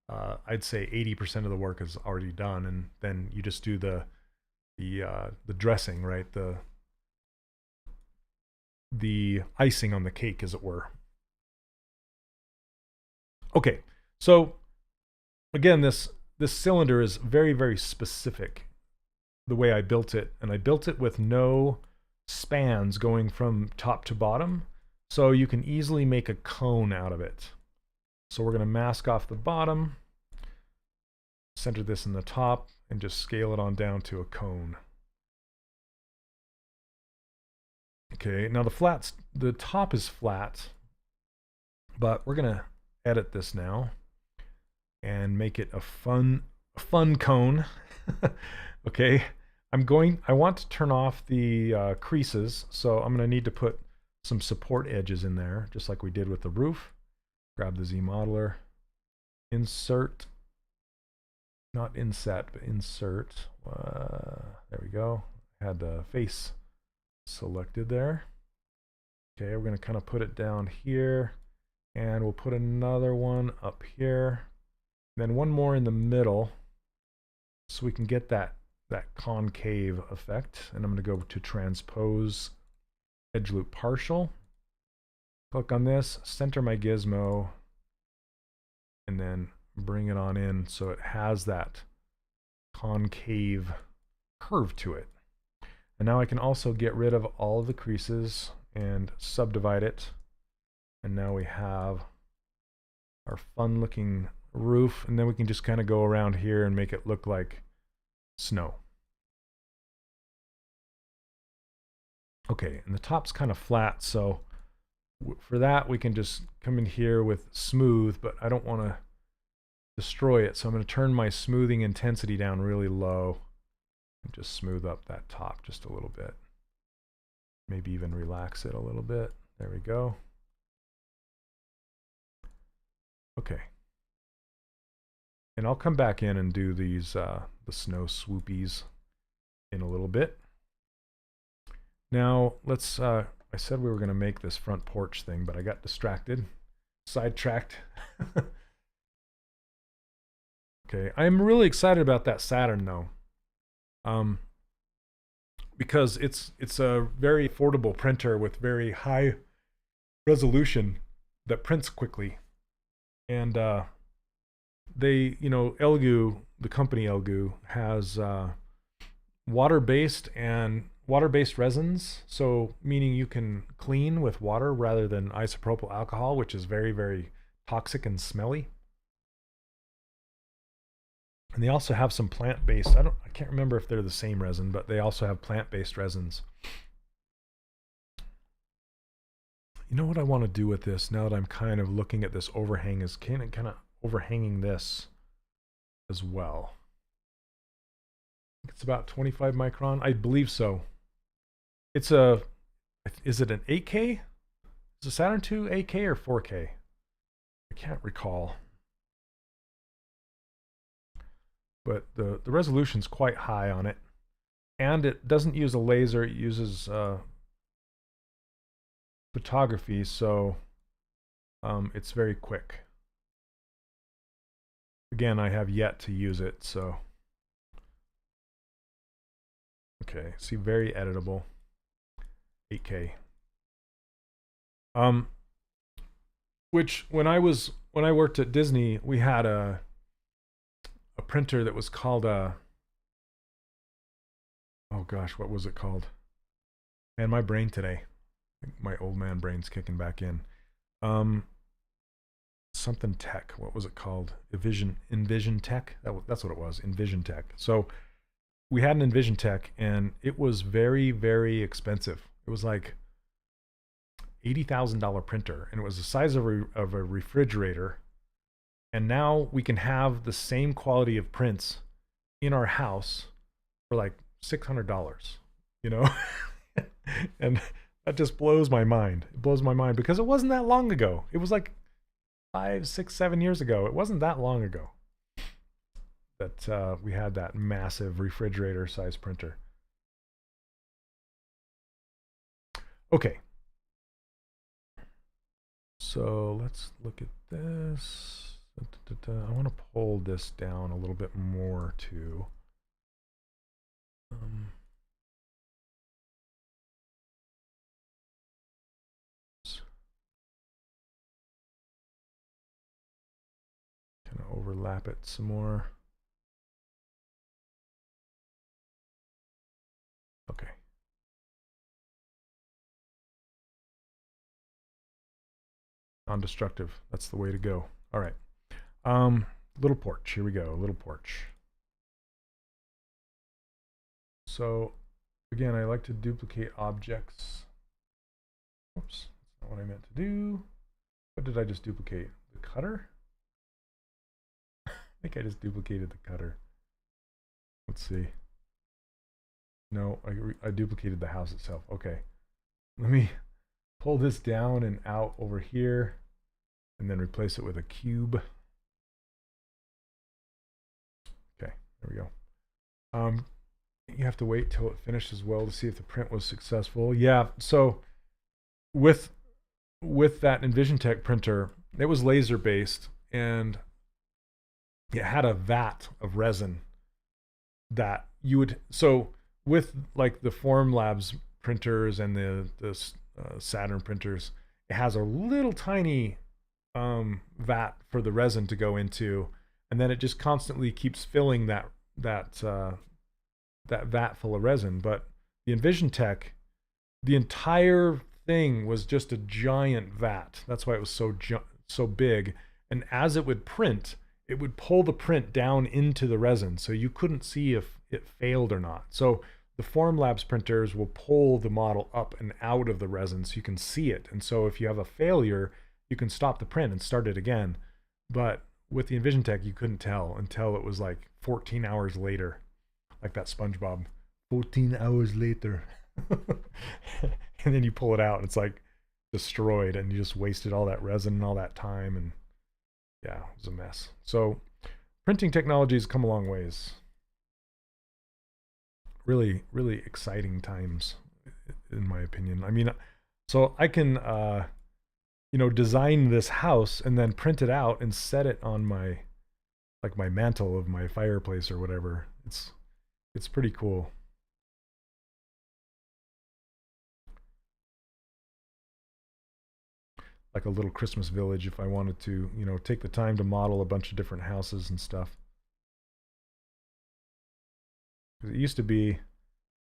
A: I'd say 80% of the work is already done, and then you just do the dressing, right? The icing on the cake, as it were. Okay, so again, this cylinder is very, very specific the way I built it, and I built it with no spans going from top to bottom, so you can easily make a cone out of it. So we're going to mask off the bottom, center this in the top, and just scale it on down to a cone. Okay, now the top is flat, but we're going to edit this now and make it a fun cone. Okay, I want to turn off the creases, so I'm going to need to put some support edges in there, just like we did with the roof. Grab the Z modeler, insert, not inset, but insert. There we go. I had the face selected there. Okay, we're going to kind of put it down here, and we'll put another one up here, then one more in the middle, so we can get that concave effect. And I'm going to go to transpose edge loop partial. Click on this, center my gizmo, and then bring it on in so it has that concave curve to it. And now I can also get rid of all of the creases and subdivide it. And now we have our fun looking roof, and then we can just kind of go around here and make it look like snow. Okay, and the top's kind of flat, so for that we can just come in here with smooth, but I don't want to destroy it, so I'm going to turn my smoothing intensity down really low and just smooth up that top just a little bit. Maybe even relax it a little bit. There we go. Okay. And I'll come back in and do these the snow swoopies in a little bit. Now let's I said we were going to make this front porch thing, but I got distracted, sidetracked. Okay, I'm really excited about that Saturn though, because it's a very affordable printer with very high resolution that prints quickly, and they, you know, Elgu, the company Elgu, has water-based resins, so meaning you can clean with water rather than isopropyl alcohol, which is very, very toxic and smelly. And they also have some plant-based, I can't remember if they're the same resin, but they also have plant-based resins. You know what I want to do with this now that I'm kind of looking at this overhang is kind of overhanging this as well. It's about 25 micron, I believe so. It's a, is it an 8K? Is it Saturn II 8K or 4K? I can't recall. But the resolution's quite high on it. And it doesn't use a laser, it uses photography, so it's very quick. Again, I have yet to use it, so. Okay, see, very editable. 8K. Which when I worked at Disney, we had a printer that was called oh gosh, what was it called? Man, my brain today. My old man brain's kicking back in. Something Tech. What was it called? Envision Tech. That's what it was. Envision Tech. So we had an Envision Tech, and it was very, very expensive. It was like $80,000 printer, and it was the size of a refrigerator. And now we can have the same quality of prints in our house for like $600. You know, and that just blows my mind. It blows my mind because it wasn't that long ago. It was like 5, 6, 7 years ago. It wasn't that long ago that we had that massive refrigerator size printer. Okay. So let's look at this. I want to pull this down a little bit more too. Kind of overlap it some more. Okay. Non-destructive. That's the way to go. All right. Little porch. Here we go. Little porch. So again, I like to duplicate objects. Oops, that's not what I meant to do. What did I just duplicate? The cutter? I think I just duplicated the cutter. Let's see. No, I duplicated the house itself. Okay. Let me pull this down and out over here and then replace it with a cube. Okay, there we go. You have to wait till it finishes well to see if the print was successful. Yeah, so with that EnvisionTech printer, it was laser based and it had a vat of resin that you would, so with like the Formlabs printers and the Saturn printers, it has a little tiny vat for the resin to go into, and then it just constantly keeps filling that vat full of resin. But the EnvisionTech, the entire thing was just a giant vat. That's why it was so big. And as it would print, it would pull the print down into the resin, so you couldn't see if it failed or not. So the Formlabs printers will pull the model up and out of the resin so you can see it. And so if you have a failure, you can stop the print and start it again. But with the EnvisionTech, you couldn't tell until it was like 14 hours later, like that SpongeBob, 14 hours later. And then you pull it out and it's like destroyed, and you just wasted all that resin and all that time, and yeah, it was a mess. So printing technology has come a long ways. Really, really exciting times, in my opinion. I mean, so I can, you know, design this house and then print it out and set it on my, like my mantle of my fireplace or whatever. It's pretty cool. Like a little Christmas village if I wanted to, you know, take the time to model a bunch of different houses and stuff. Because it used to be,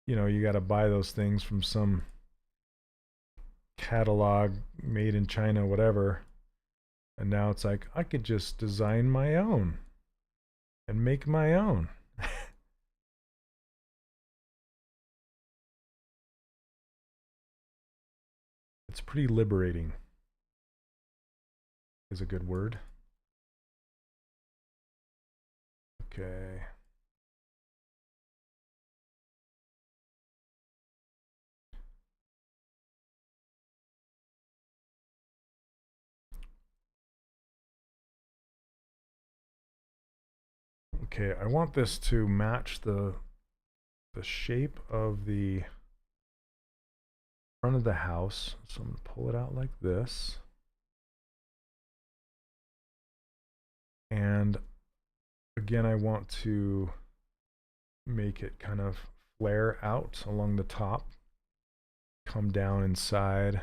A: you know, you got to buy those things from some catalog made in China, whatever. And now it's like, I could just design my own and make my own. It's pretty liberating, is a good word. Okay. Okay, I want this to match the shape of the front of the house. So I'm going to pull it out like this. And again, I want to make it kind of flare out along the top, come down inside.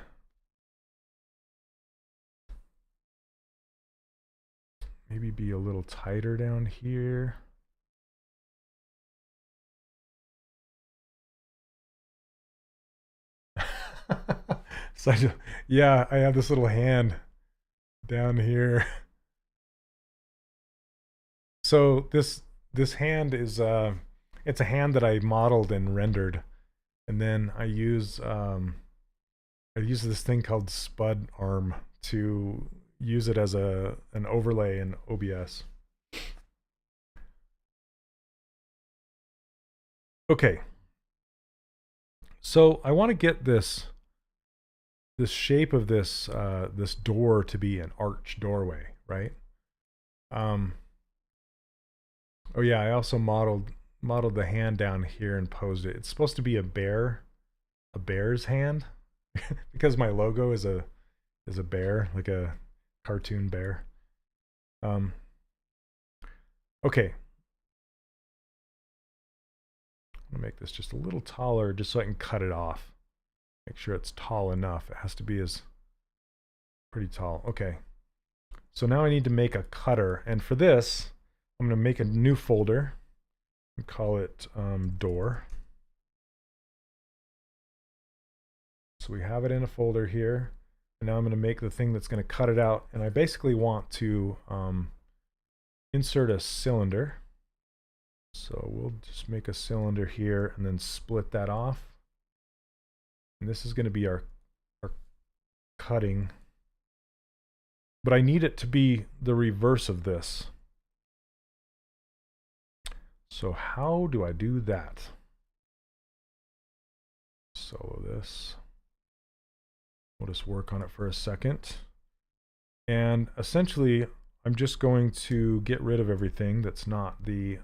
A: Maybe be a little tighter down here. So yeah, I have this little hand down here. So this hand is it's a hand that I modeled and rendered, and then I use this thing called Spud Arm to use it as an overlay in OBS. Okay, so I want to get this shape of this this door to be an arch doorway, right? Oh yeah, I also modeled the hand down here and posed it. It's supposed to be a bear's hand, because my logo is a bear, like a cartoon bear. Okay. I'm gonna make this just a little taller just so I can cut it off. Make sure it's tall enough. It has to be pretty tall. Okay. So now I need to make a cutter, and for this, I'm gonna make a new folder and call it door. So we have it in a folder here. And now I'm going to make the thing that's going to cut it out. And I basically want to insert a cylinder. So we'll just make a cylinder here and then split that off. And this is going to be our cutting. But I need it to be the reverse of this. So how do I do that? Solo this. We'll just work on it for a second. And essentially, I'm just going to get rid of everything that's not the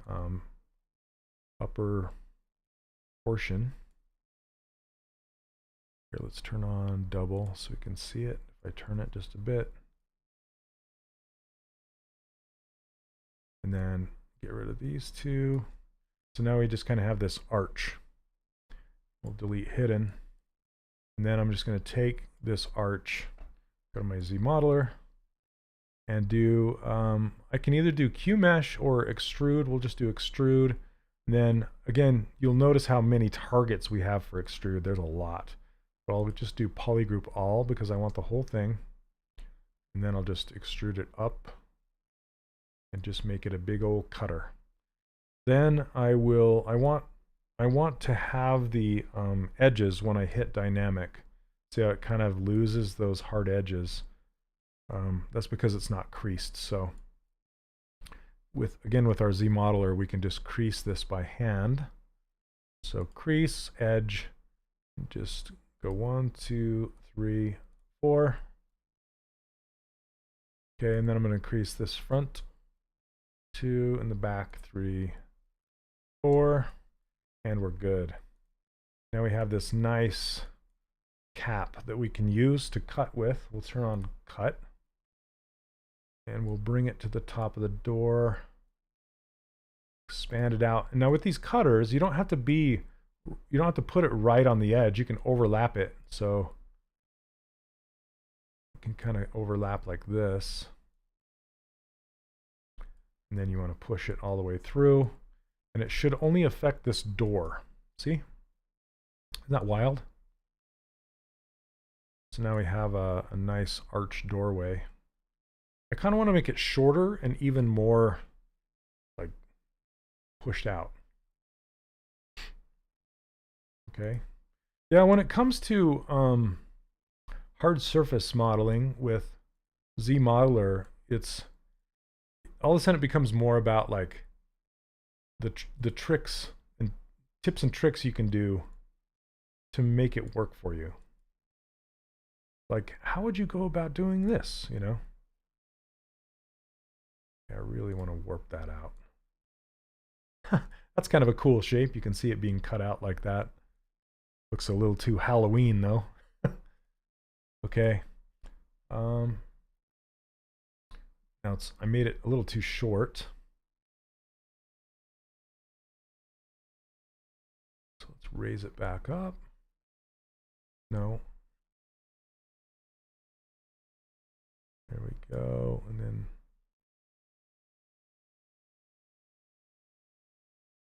A: upper portion. Here, let's turn on double so we can see it. If I turn it just a bit. And then get rid of these two. So now we just kind of have this arch. We'll delete hidden. And then I'm just going to take this arch, go to my Z modeler, and do, I can either do QMesh or extrude. We'll just do extrude. And then again, you'll notice how many targets we have for extrude. There's a lot. But I'll just do polygroup all because I want the whole thing. And then I'll just extrude it up and just make it a big old cutter. Then I want to have the edges when I hit dynamic. See how it kind of loses those hard edges. That's because it's not creased. So with our Z modeler, we can just crease this by hand. So crease, edge, just go 1, 2, 3, 4. Okay, and then I'm going to crease this front. 2 in the back, 3, 4, and we're good. Now we have this nice cap that we can use to cut with. We'll turn on cut and we'll bring it to the top of the door, expand it out. And now with these cutters, you don't have to put it right on the edge. You can overlap it. So you can kind of overlap like this. And then you want to push it all the way through. And it should only affect this door. See? Isn't that wild? So now we have a nice arched doorway. I kind of want to make it shorter and even more like pushed out. Okay. Yeah, when it comes to hard surface modeling with ZModeler, it's all of a sudden it becomes more about like the tricks and tips and tricks you can do to make it work for you. Like, how would you go about doing this, you know? I really want to warp that out. That's kind of a cool shape. You can see it being cut out like that. Looks a little too Halloween though. Okay. Now I made it a little too short. So let's raise it back up. No. There we go. And then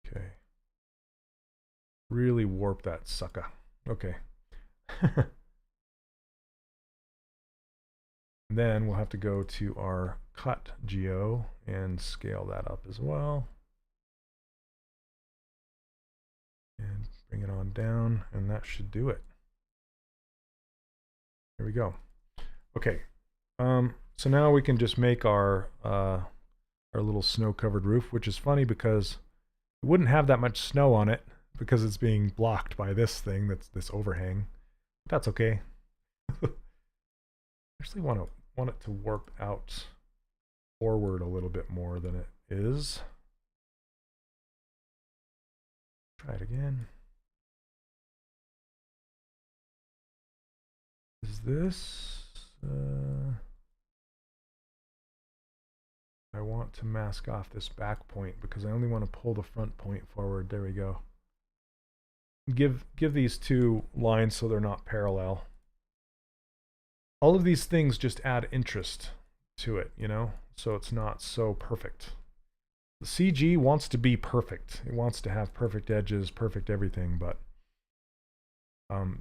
A: okay. Really warp that sucker. Okay. And then we'll have to go to our cut geo and scale that up as well. And bring it on down, and that should do it. There we go. Okay. So now we can just make our little snow-covered roof, which is funny because it wouldn't have that much snow on it because it's being blocked by this thing, that's this overhang. That's okay. I actually want it to warp out forward a little bit more than it is. Try it again. Is this I want to mask off this back point because I only want to pull the front point forward. There we go. Give these two lines so they're not parallel. All of these things just add interest to it, you know, so it's not so perfect. The CG wants to be perfect. It wants to have perfect edges, perfect everything, but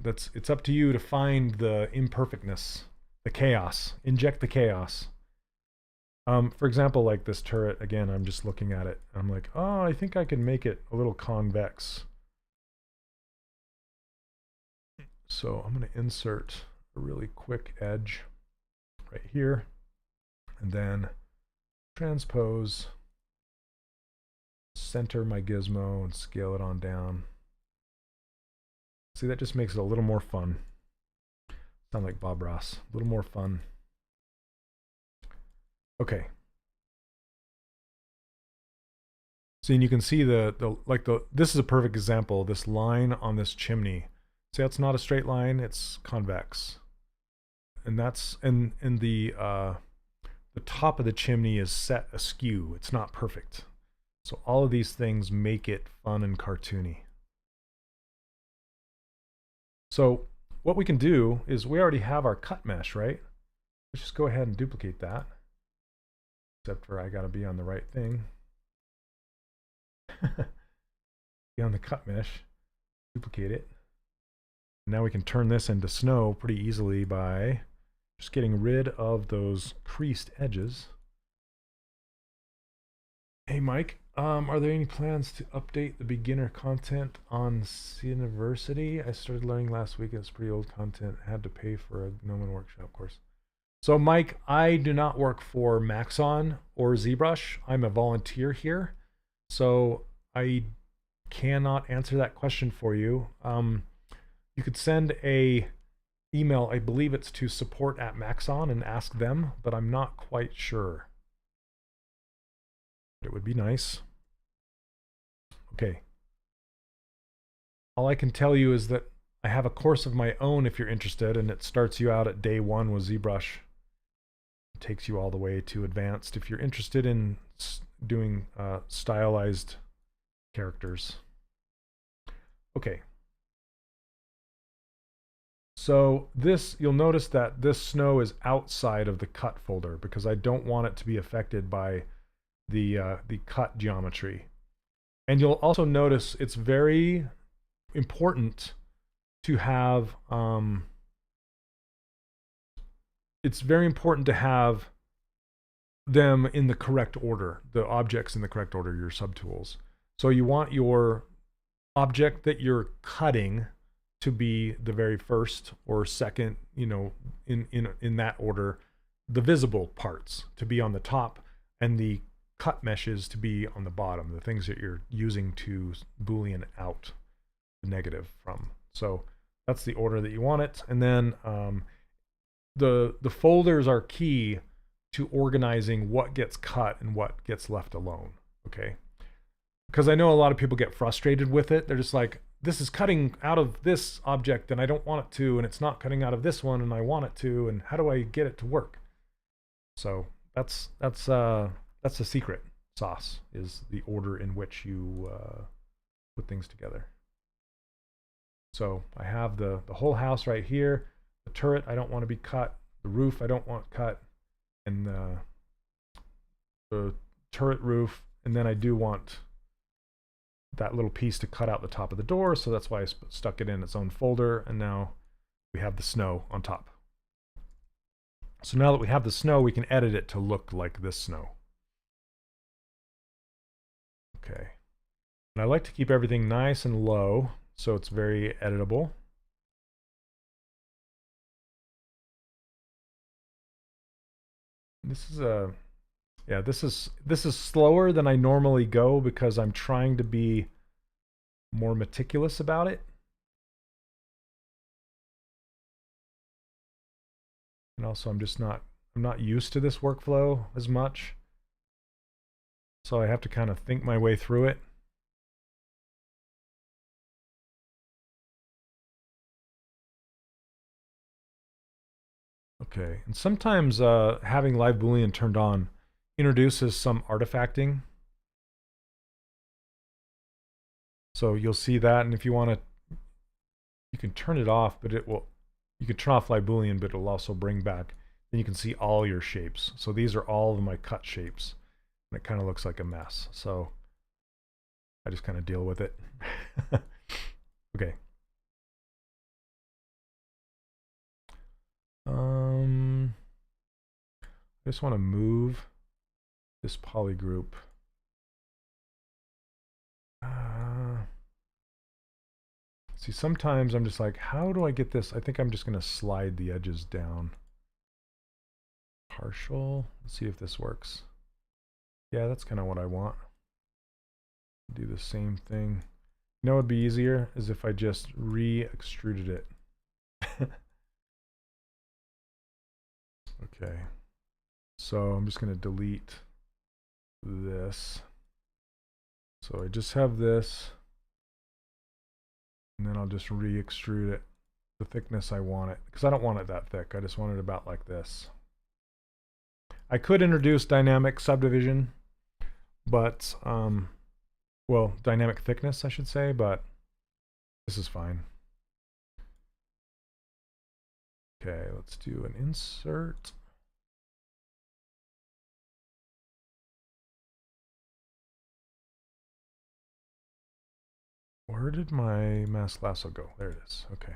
A: it's up to you to find the imperfectness, the chaos, inject the chaos. For example, like this turret, again, I'm just looking at it. I'm like, oh, I think I can make it a little convex. So I'm going to insert a really quick edge right here, and then transpose, center my gizmo, and scale it on down. See, that just makes it a little more fun. Sound like Bob Ross. A little more fun. Okay. See, and you can see this is a perfect example. This line on this chimney. See, that's not a straight line, it's convex. And that's and the top of the chimney is set askew. It's not perfect. So all of these things make it fun and cartoony. So what we can do is we already have our cut mesh, right? Let's just go ahead and duplicate that. Except for I gotta be on the right thing. Be on the cut mesh, duplicate it. Now we can turn this into snow pretty easily by just getting rid of those creased edges. Hey Mike, are there any plans to update the beginner content on Cineversity? I started learning last week. It's pretty old content. I had to pay for a Gnomon workshop course. So Mike, I do not work for Maxon or ZBrush. I'm a volunteer here. So I cannot answer that question for you. You could send a email, I believe it's to support@Maxon, and ask them, but I'm not quite sure. It would be nice. Okay. All I can tell you is that I have a course of my own if you're interested, and it starts you out at day 1 with ZBrush. It takes you all the way to advanced if you're interested in doing stylized characters. Okay. So this, you'll notice that this snow is outside of the cut folder because I don't want it to be affected by the cut geometry. And you'll also notice it's very important to have them in the correct order, the objects in the correct order, your subtools. So you want your object that you're cutting to be the very first or second, you know, in that order, the visible parts to be on the top, and the cut meshes to be on the bottom, the things that you're using to boolean out the negative from. So that's the order that you want it. And then the folders are key to organizing what gets cut and what gets left alone, okay? Because I know a lot of people get frustrated with it. They're just like, this is cutting out of this object and I don't want it to, and it's not cutting out of this one and I want it to, and how do I get it to work? So that's the secret sauce, is the order in which you put things together. So I have the whole house right here. The turret I don't want to be cut. The roof I don't want cut. And the turret roof. And then I do want that little piece to cut out the top of the door. So that's why I stuck it in its own folder. And now we have the snow on top. So now that we have the snow, we can edit it to look like this snow. Okay. And I like to keep everything nice and low, so it's very editable. This is this is slower than I normally go because I'm trying to be more meticulous about it. And also I'm not used to this workflow as much. So I have to kind of think my way through it. Okay, and sometimes having live boolean turned on introduces some artifacting. So you'll see that, and if you want to, you can turn it off, but you can turn off live boolean, but it'll also bring back, then you can see all your shapes. So these are all of my cut shapes, and it kind of looks like a mess. So I just kind of deal with it. Okay. I just want to move this polygroup. See, sometimes I'm just like, how do I get this? I think I'm just going to slide the edges down. Partial. Let's see if this works. Yeah, that's kind of what I want. Do the same thing. You know what would be easier is if I just re-extruded it. Okay. So I'm just going to delete this. So I just have this. And then I'll just re-extrude it the thickness I want it. Because I don't want it that thick. I just want it about like this. I could introduce dynamic subdivision, but, well, dynamic thickness, I should say, but this is fine. Okay, let's do an insert. Where did my mask lasso go? There it is. Okay.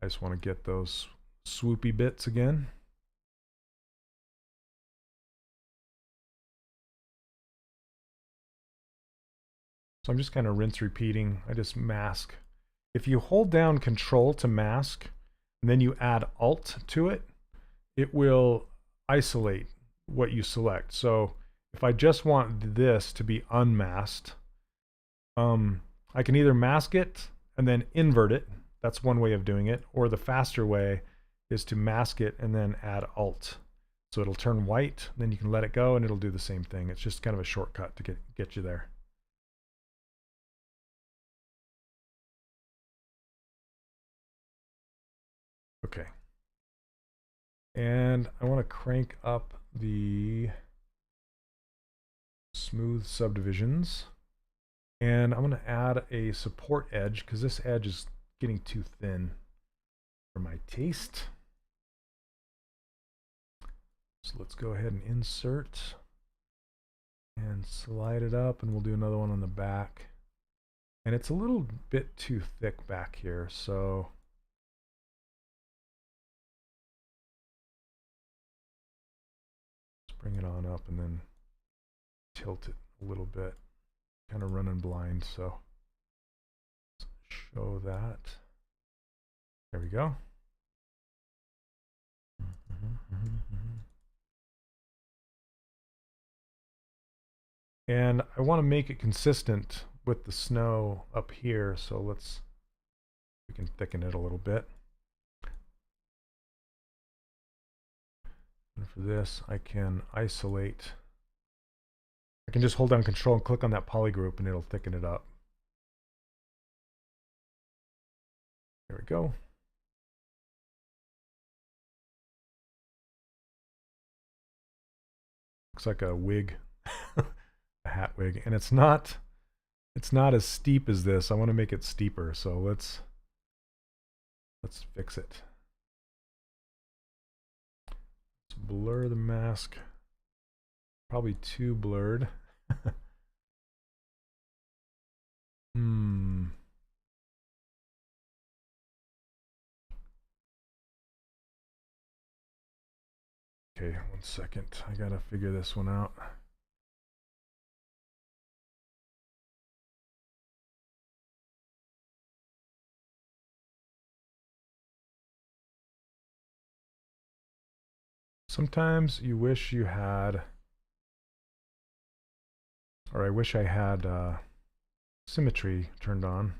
A: I just want to get those swoopy bits again. So I'm just kind of rinse repeating. I just mask. If you hold down Control to mask, and then you add Alt to it, it will isolate what you select. So if I just want this to be unmasked, I can either mask it and then invert it, That's one way of doing it. Or the faster way is to mask it and then add Alt. So it'll turn white, then you can let it go and it'll do the same thing. It's just kind of a shortcut to get you there. Okay. And I want to crank up the smooth subdivisions. And I'm going to add a support edge because this edge is getting too thin for my taste. So let's go ahead and insert and slide it up, and we'll do another one on the back. And it's a little bit too thick back here, so let's bring it on up and then tilt it a little bit. Kind of running blind, so let's show that. There we go. And I want to make it consistent with the snow up here, so we can thicken it a little bit. And for this, I can isolate. I can just hold down Control and click on that poly group and it'll thicken it up. There we go. Looks like a wig, a hat wig, and it's not as steep as this. I want to make it steeper, so let's fix it. Let's blur the mask. Probably too blurred. Okay, 1 second. I gotta figure this one out. Sometimes you wish you had, or I wish I had symmetry turned on.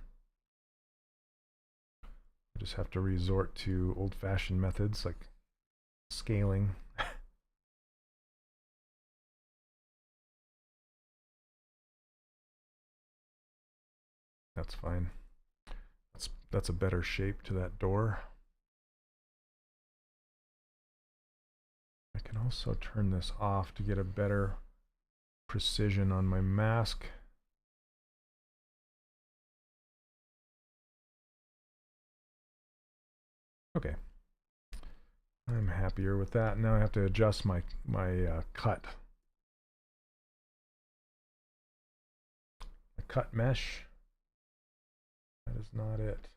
A: I just have to resort to old-fashioned methods like scaling. That's fine. That's a better shape to that door. I can also turn this off to get a better precision on my mask. Okay. I'm happier with that. Now I have to adjust my cut. My cut mesh. That is not it.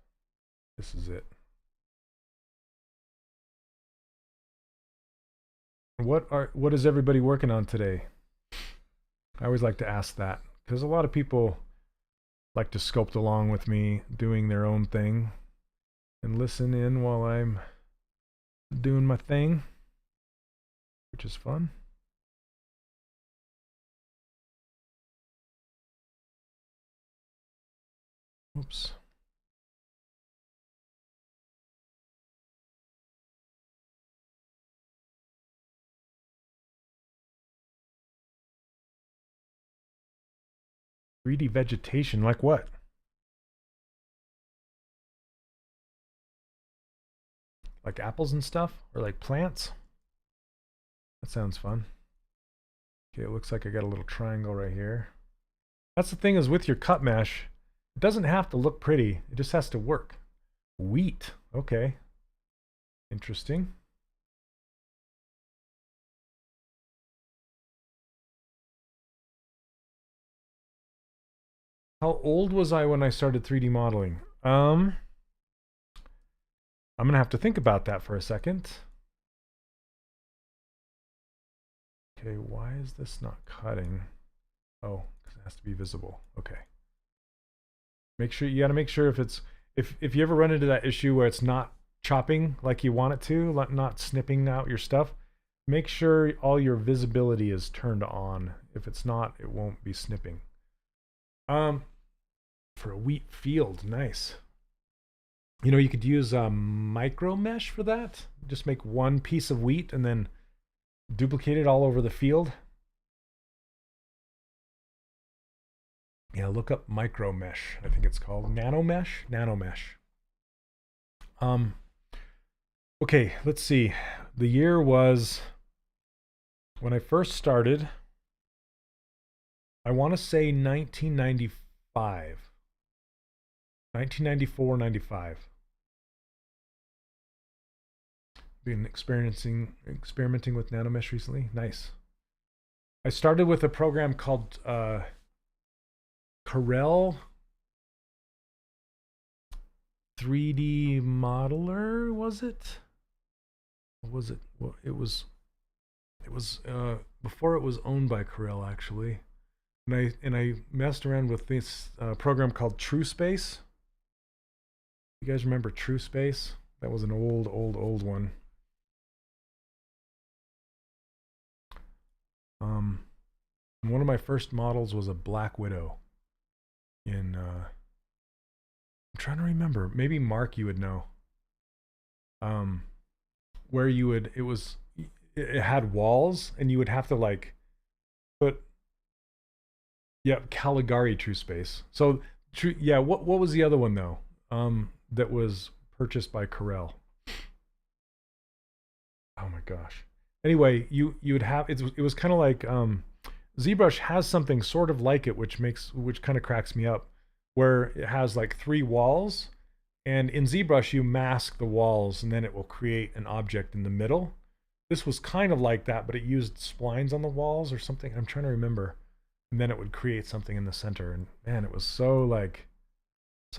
A: This is it. What is everybody working on today? I always like to ask that because a lot of people like to sculpt along with me doing their own thing and listen in while I'm doing my thing, which is fun. Oops. 3D vegetation, like what? Like apples and stuff? Or like plants? That sounds fun. Okay, it looks like I got a little triangle right here. That's the thing is with your cut mesh, it doesn't have to look pretty. It just has to work. Wheat. Okay. Interesting. How old was I when I started 3D modeling? I'm gonna have to think about that for a second. Okay, why is this not cutting? Oh, because it has to be visible. Okay. You gotta make sure if you ever run into that issue where it's not chopping like you want it to, not snipping out your stuff, make sure all your visibility is turned on. If it's not, it won't be snipping. For a wheat field, nice. You know, you could use micro mesh for that. Just make one piece of wheat and then duplicate it all over the field. Yeah, look up micro mesh. I think it's called nano mesh. Nano mesh. Um, okay, let's see. The year was when I first started. I want to say 1995. 1994, 95. Been experimenting with nanomesh recently. Nice. I started with a program called Corel 3D Modeler. Was it? What was it? Well, it was before it was owned by Corel, actually. And I messed around with this program called TrueSpace. You guys remember TrueSpace? That was an old one. One of my first models was a Black Widow. I'm trying to remember. Maybe Mark, you would know. Where you would it had walls, and you would have to like put Caligari TrueSpace. So what was the other one though? That was purchased by Corel. Oh my gosh. Anyway, you would have it was kind of like ZBrush has something sort of like it, which kind of cracks me up, where it has like 3 walls, and in ZBrush you mask the walls and then it will create an object in the middle. This was kind of like that, but it used splines on the walls or something. I'm trying to remember. And then it would create something in the center, and man, it was so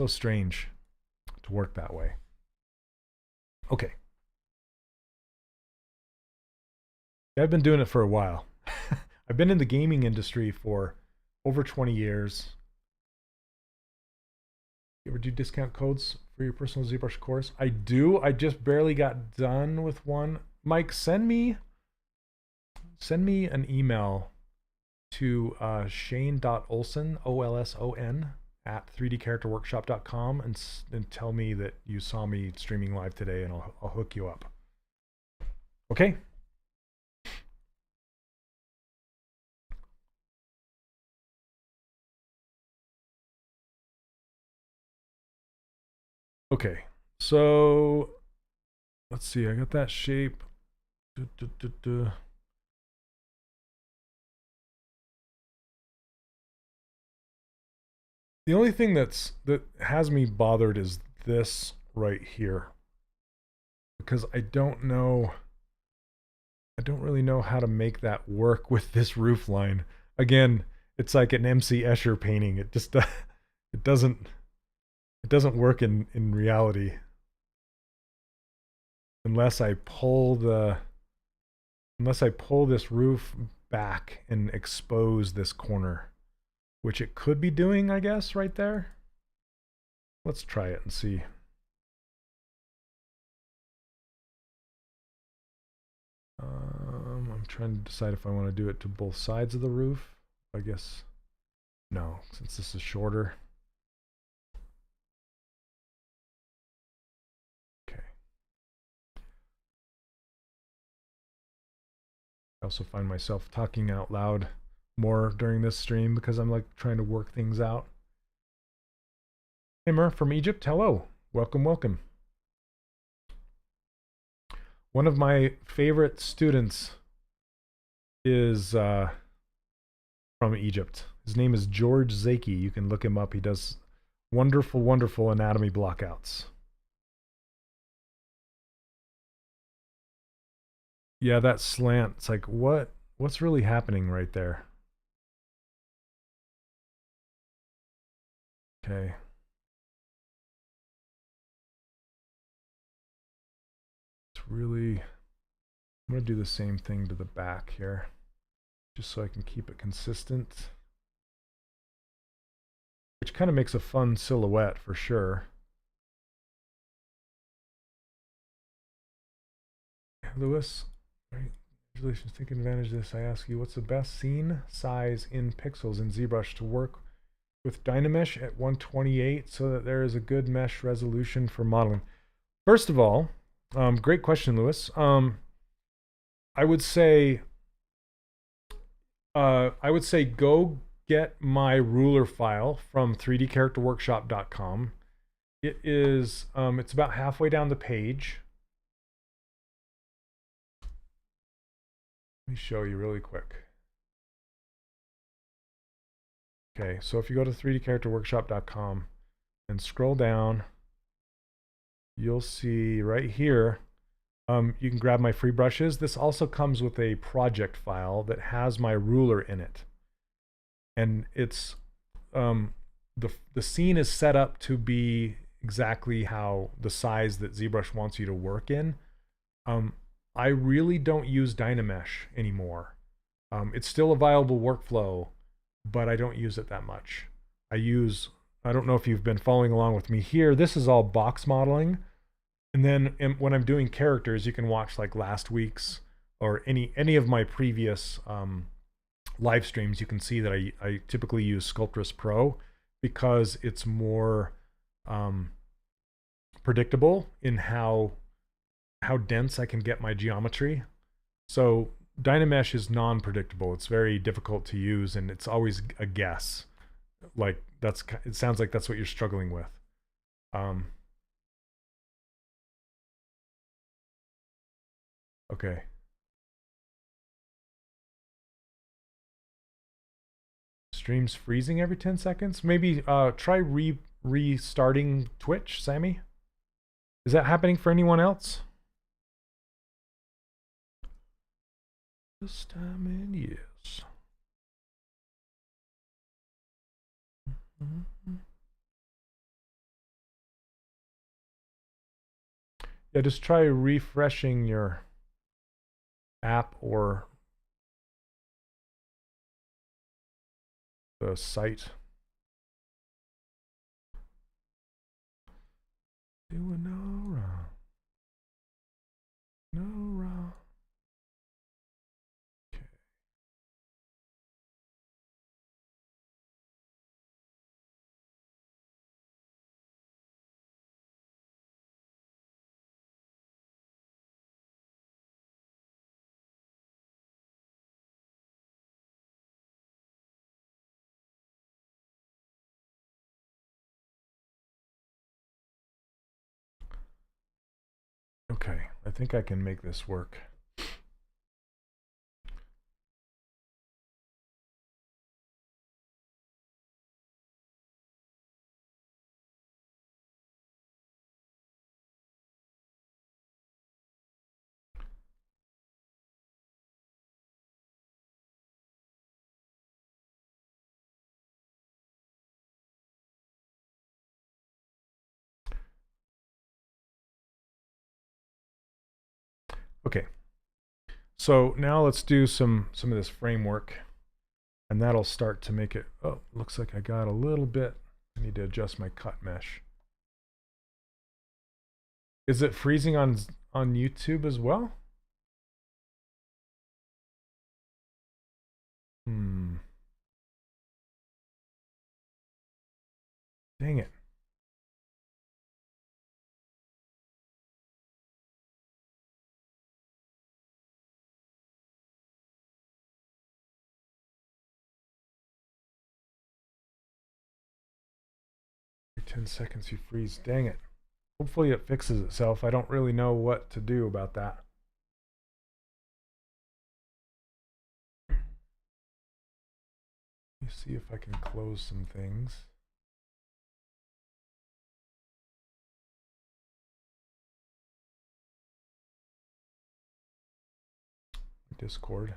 A: strange to work that way. Okay. Yeah, I've been doing it for a while. I've been in the gaming industry for over 20 years. You ever do discount codes for your personal ZBrush course? I do. I just barely got done with one. Mike, send me an email to Shane.Olson, Olson, at 3dcharacterworkshop.com and tell me that you saw me streaming live today, and I'll hook you up. Okay? Okay, so let's see. I got that shape. The only thing that has me bothered is this right here, because I don't really know how to make that work with this roof line. Again, it's like an MC Escher painting. It just it doesn't work in reality unless I pull this roof back and expose this corner, which it could be doing, I guess, right there. Let's try it and see. I'm trying to decide if I want to do it to both sides of the roof. I guess no, since this is shorter. Okay. I also find myself talking out loud more during this stream because I'm like trying to work things out. Hey, Murph from Egypt, hello. Welcome. One of my favorite students is from Egypt. His name is George Zaki. You can look him up. He does wonderful anatomy blockouts. Yeah, that slant. It's like, what's really happening right there? Okay. It's really, I'm going to do the same thing to the back here, just so I can keep it consistent. Which kind of makes a fun silhouette for sure. Lewis, congratulations, taking advantage of this. I ask you, what's the best scene size in pixels in ZBrush to work with Dynamesh at 128 so that there is a good mesh resolution for modeling? First of all, great question, Lewis. I would say go get my ruler file from 3dcharacterworkshop.com. It is it's about halfway down the page. Let me show you really quick. Okay, so if you go to 3dcharacterworkshop.com and scroll down, you'll see right here, you can grab my free brushes. This also comes with a project file that has my ruler in it. And it's, the scene is set up to be exactly how the size that ZBrush wants you to work in. I really don't use Dynamesh anymore. It's still a viable workflow, but I don't use it that much. I don't know if you've been following along with me here. This is all box modeling. And then when I'm doing characters, you can watch like last week's or any of my previous live streams. You can see that I typically use Sculptress Pro because it's more predictable in how dense I can get my geometry. So Dynamesh is non-predictable. It's very difficult to use, and it's always a guess. Like it sounds like that's what you're struggling with. Okay. Stream's freezing every 10 seconds. Maybe try restarting Twitch, Sammy. Is that happening for anyone else? This time in years. Yeah, just try refreshing your app or the site. Doing no wrong. No wrong. Okay. Okay, I think I can make this work. Okay, so now let's do some of this framework, and that'll start to make it. Oh, looks like I got a little bit. I need to adjust my cut mesh. Is it freezing on YouTube as well? Dang it. Every 10 seconds you freeze. Dang it. Hopefully it fixes itself. I don't really know what to do about that. Let me see if I can close some things. Discord.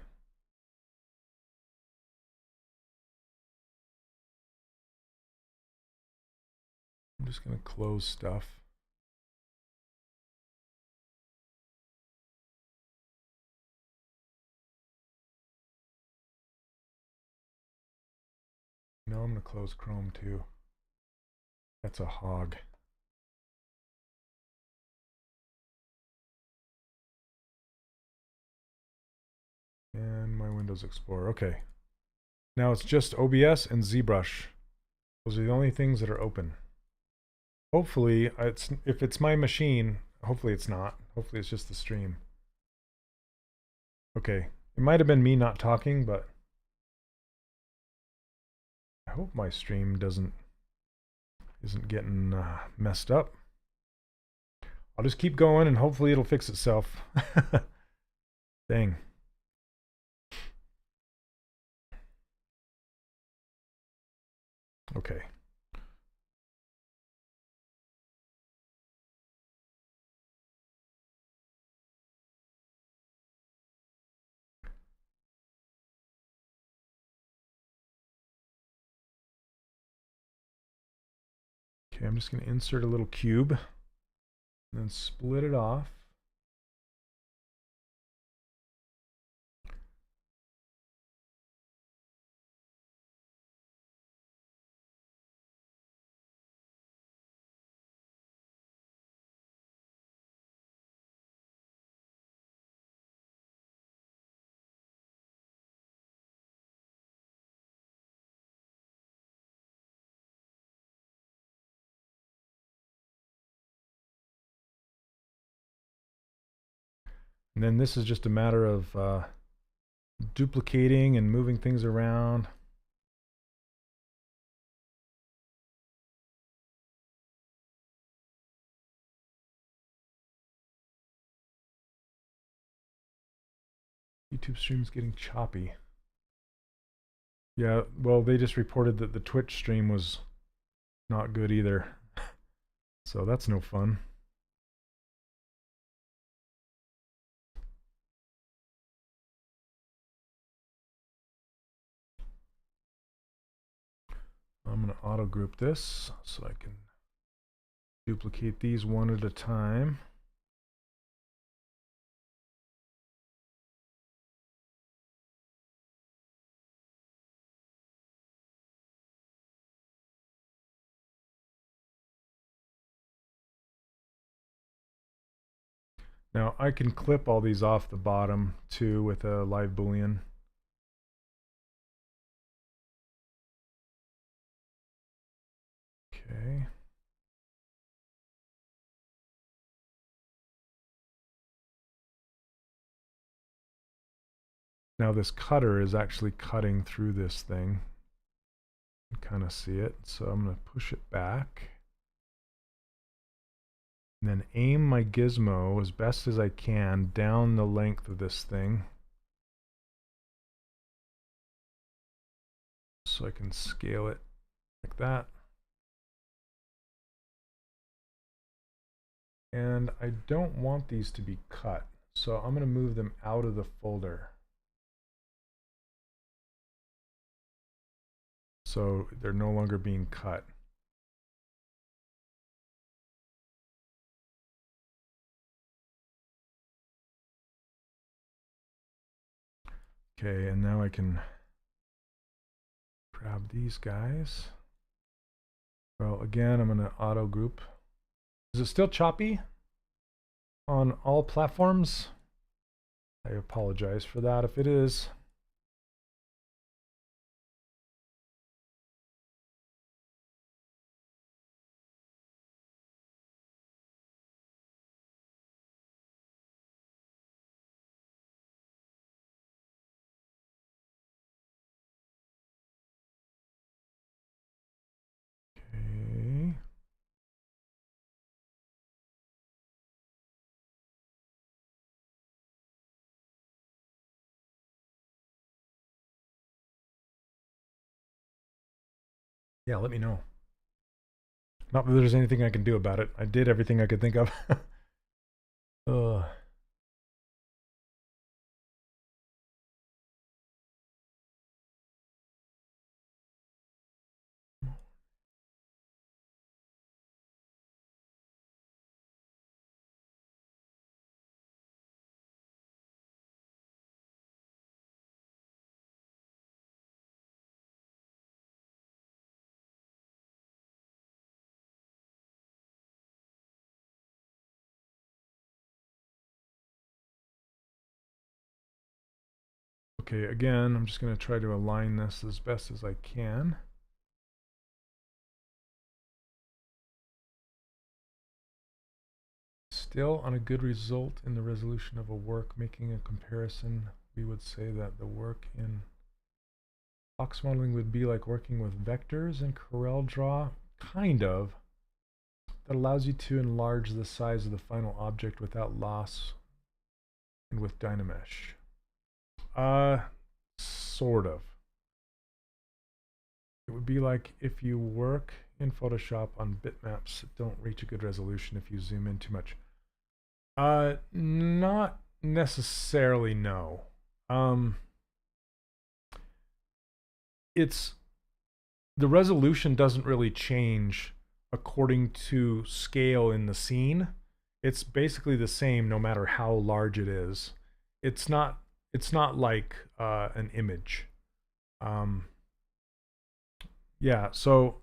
A: I'm just going to close stuff. No, I'm going to close Chrome too. That's a hog. And my Windows Explorer. Okay. Now it's just OBS and ZBrush Those are the only things that are open. Hopefully, if it's my machine, hopefully it's not. Hopefully it's just the stream. Okay, it might have been me not talking, but I hope my stream isn't getting messed up. I'll just keep going and hopefully it'll fix itself. Dang. Okay. Okay, I'm just going to insert a little cube and then split it off. And then this is just a matter of duplicating and moving things around. YouTube stream's getting choppy. Yeah, well, they just reported that the Twitch stream was not good either. So that's no fun. I'm going to auto group this so I can duplicate these one at a time. Now I can clip all these off the bottom too with a live boolean. Okay. Now this cutter is actually cutting through this thing. You can kind of see it. So I'm going to push it back. And then aim my gizmo as best as I can down the length of this thing. So I can scale it like that. And I don't want these to be cut. So I'm going to move them out of the folder. So they're no longer being cut. Okay, and now I can grab these guys. Well, again, I'm going to auto group. Is it still choppy on all platforms? I apologize for that if it is. Okay. Yeah, let me know. Not that there's anything I can do about it. I did everything I could think of. Ugh. Okay, again, I'm just going to try to align this as best as I can. Still on a good result in the resolution of a work. Making a comparison, we would say that the work in box modeling would be like working with vectors in CorelDRAW, kind of. That allows you to enlarge the size of the final object without loss and with Dynamesh. Sort of. It would be like if you work in Photoshop on bitmaps that don't reach a good resolution if you zoom in too much. Not necessarily, no. It's the resolution doesn't really change according to scale in the scene. It's basically the same no matter how large it is. It's not like an image. Yeah, so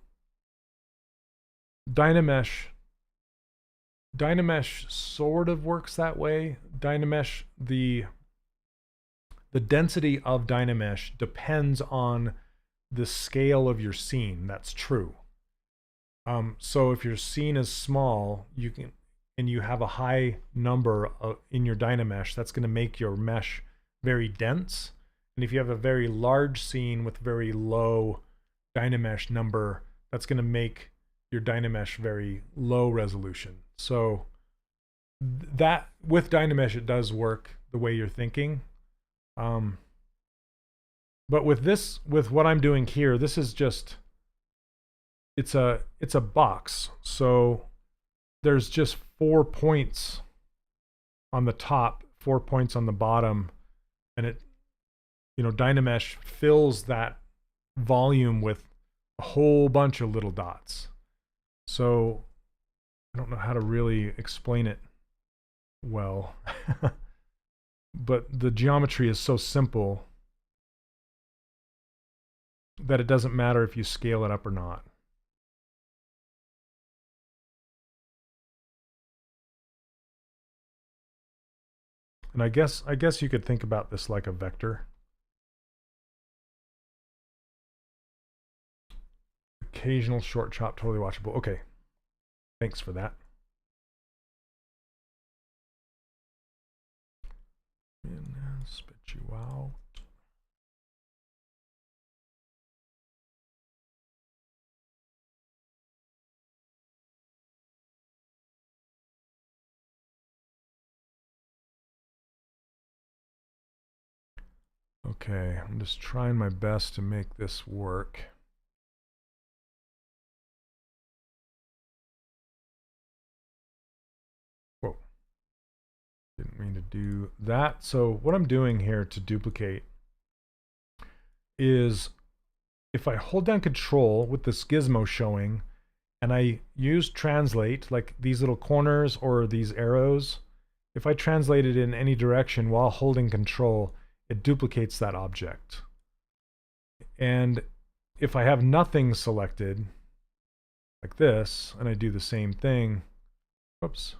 A: Dynamesh sort of works that way. Dynamesh, the density of Dynamesh depends on the scale of your scene. That's true. So if your scene is small, you can, and you have a high number in your Dynamesh, that's going to make your mesh very dense. And if you have a very large scene with very low Dynamesh number, that's going to make your Dynamesh very low resolution. So that with Dynamesh, it does work the way you're thinking. But with what I'm doing here, this is just, it's a box. So there's just 4 points on the top, 4 points on the bottom, and it, Dynamesh fills that volume with a whole bunch of little dots. So I don't know how to really explain it well, but the geometry is so simple that it doesn't matter if you scale it up or not. And I guess you could think about this like a vector. Occasional short chop, totally watchable. Okay, thanks for that. And spit you out. Okay, I'm just trying my best to make this work. Whoa. Didn't mean to do that. So what I'm doing here to duplicate is if I hold down Control with this gizmo showing and I use translate, like these little corners or these arrows, if I translate it in any direction while holding Control, it duplicates that object. And if I have nothing selected, like this, and I do the same thing, whoops,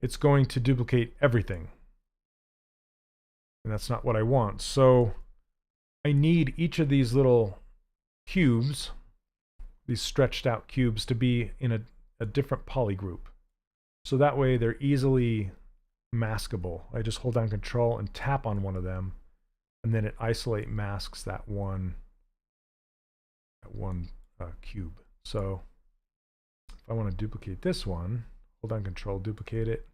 A: it's going to duplicate everything. And that's not what I want. So I need each of these little cubes, these stretched out cubes, to be in a different poly group. So that way they're easily maskable. I just hold down Control and tap on one of them, and then it isolate masks that one cube. So if I want to duplicate this one, hold down Control, duplicate it.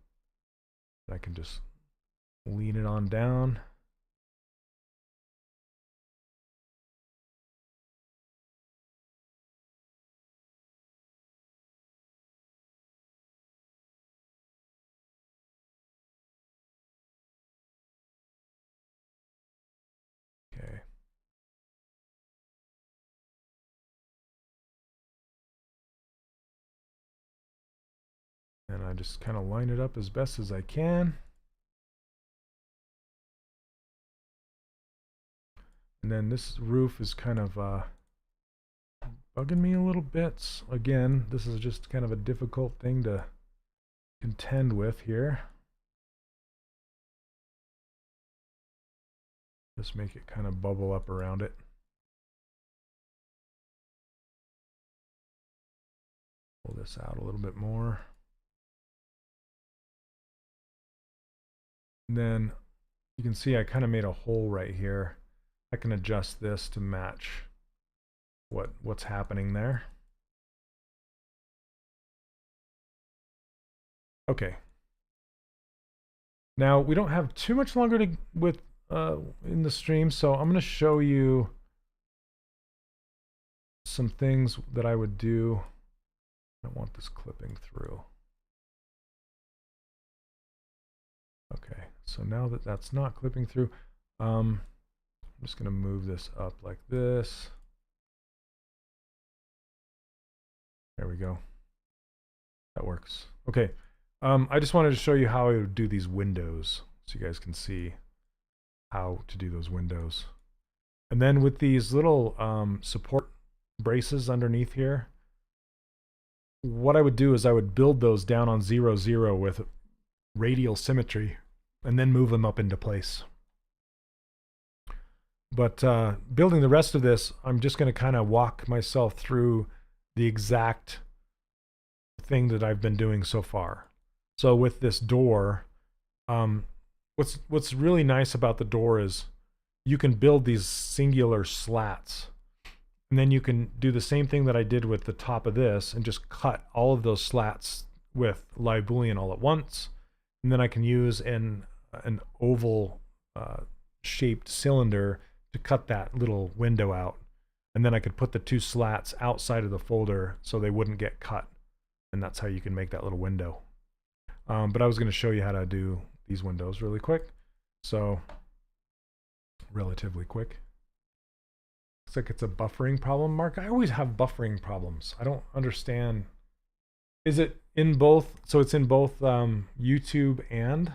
A: I can just lean it on down. Okay. And I just kind of line it up as best as I can. And then this roof is kind of bugging me a little bit. Again, this is just kind of a difficult thing to contend with here. Just make it kind of bubble up around it. Pull this out a little bit more. And then you can see I kind of made a hole right here. I can adjust this to match what's happening there. Okay. Now we don't have too much longer to in the stream, so I'm going to show you some things that I would do. I don't want this clipping through. Okay, so now that that's not clipping through, I'm just going to move this up like this. There we go. That works. Okay, I just wanted to show you how I would do these windows so you guys can see how to do those windows. And then with these little support braces underneath here, what I would do is I would build those down on 0, 0 with radial symmetry and then move them up into place. But building the rest of this, I'm just going to kind of walk myself through the exact thing that I've been doing so far. So with this door, what's really nice about the door is you can build these singular slats, and then you can do the same thing that I did with the top of this and just cut all of those slats with live boolean all at once. And then I can use an oval shaped cylinder to cut that little window out. And then I could put the two slats outside of the folder so they wouldn't get cut. And that's how you can make that little window. But I was going to show you how to do these windows really quick. So, relatively quick. Looks like it's a buffering problem, Mark. I always have buffering problems. I don't understand. Is it in both? So it's in both YouTube and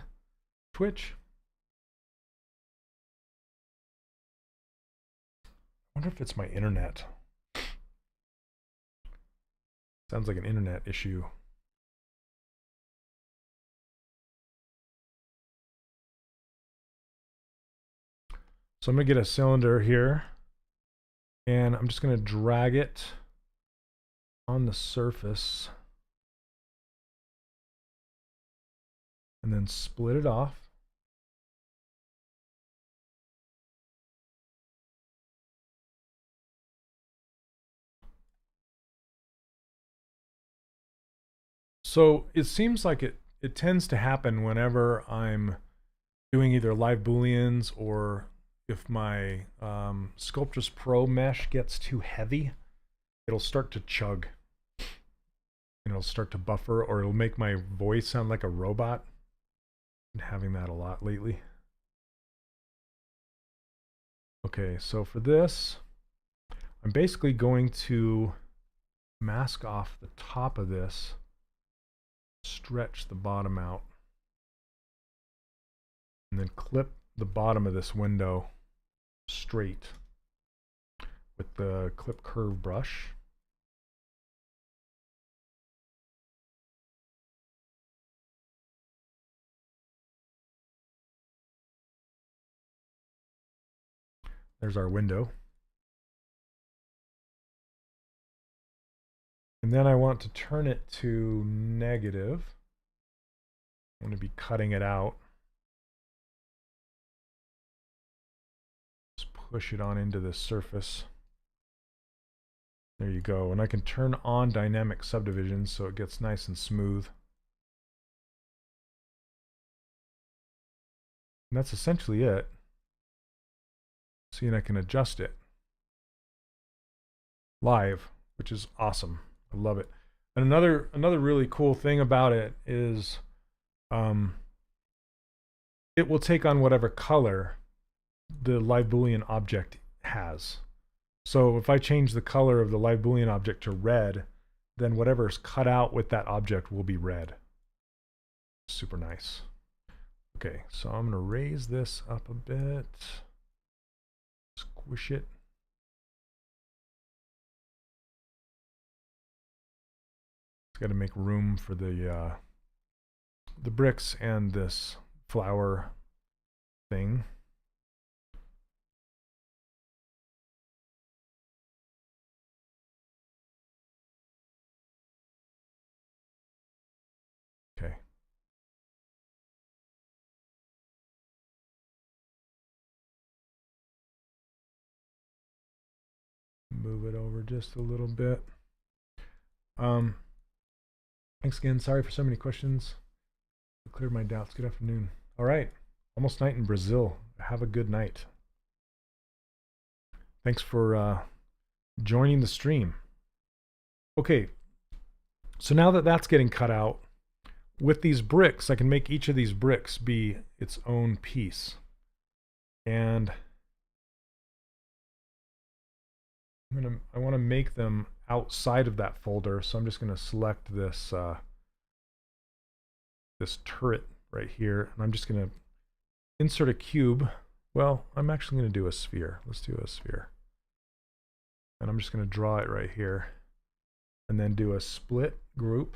A: Twitch? I wonder if it's my internet. Sounds like an internet issue. So I'm going to get a cylinder here, and I'm just going to drag it on the surface and then split it off. So it seems like it tends to happen whenever I'm doing either live booleans or if my Sculptris Pro mesh gets too heavy, it'll start to chug. And it'll start to buffer, or it'll make my voice sound like a robot. Been having that a lot lately. Okay, so for this, I'm basically going to mask off the top of this, stretch the bottom out, and then clip the bottom of this window straight with the clip curve brush. There's our window. And then I want to turn it to negative. I'm going to be cutting it out. Just push it on into this surface. There you go. And I can turn on dynamic subdivision so it gets nice and smooth. And that's essentially it. See, and I can adjust it live, which is awesome. I love it. And another really cool thing about it is it will take on whatever color the live boolean object has. So if I change the color of the live boolean object to red, then whatever's cut out with that object will be red. Super nice. Okay, so I'm going to raise this up a bit. Squish it. Got to make room for the bricks and this flower thing. Okay. move it over just a little bit. Thanks again. Sorry for so many questions. Cleared my doubts. Good afternoon. All right. Almost night in Brazil. Have a good night. Thanks for joining the stream. Okay. So now that that's getting cut out, with these bricks, I can make each of these bricks be its own piece. And I want to make them outside of that folder, so I'm just going to select this this turret right here, and I'm just going to insert a cube. Well, I'm actually going to do a sphere. Let's do a sphere. And I'm just going to draw it right here, and then do a split group,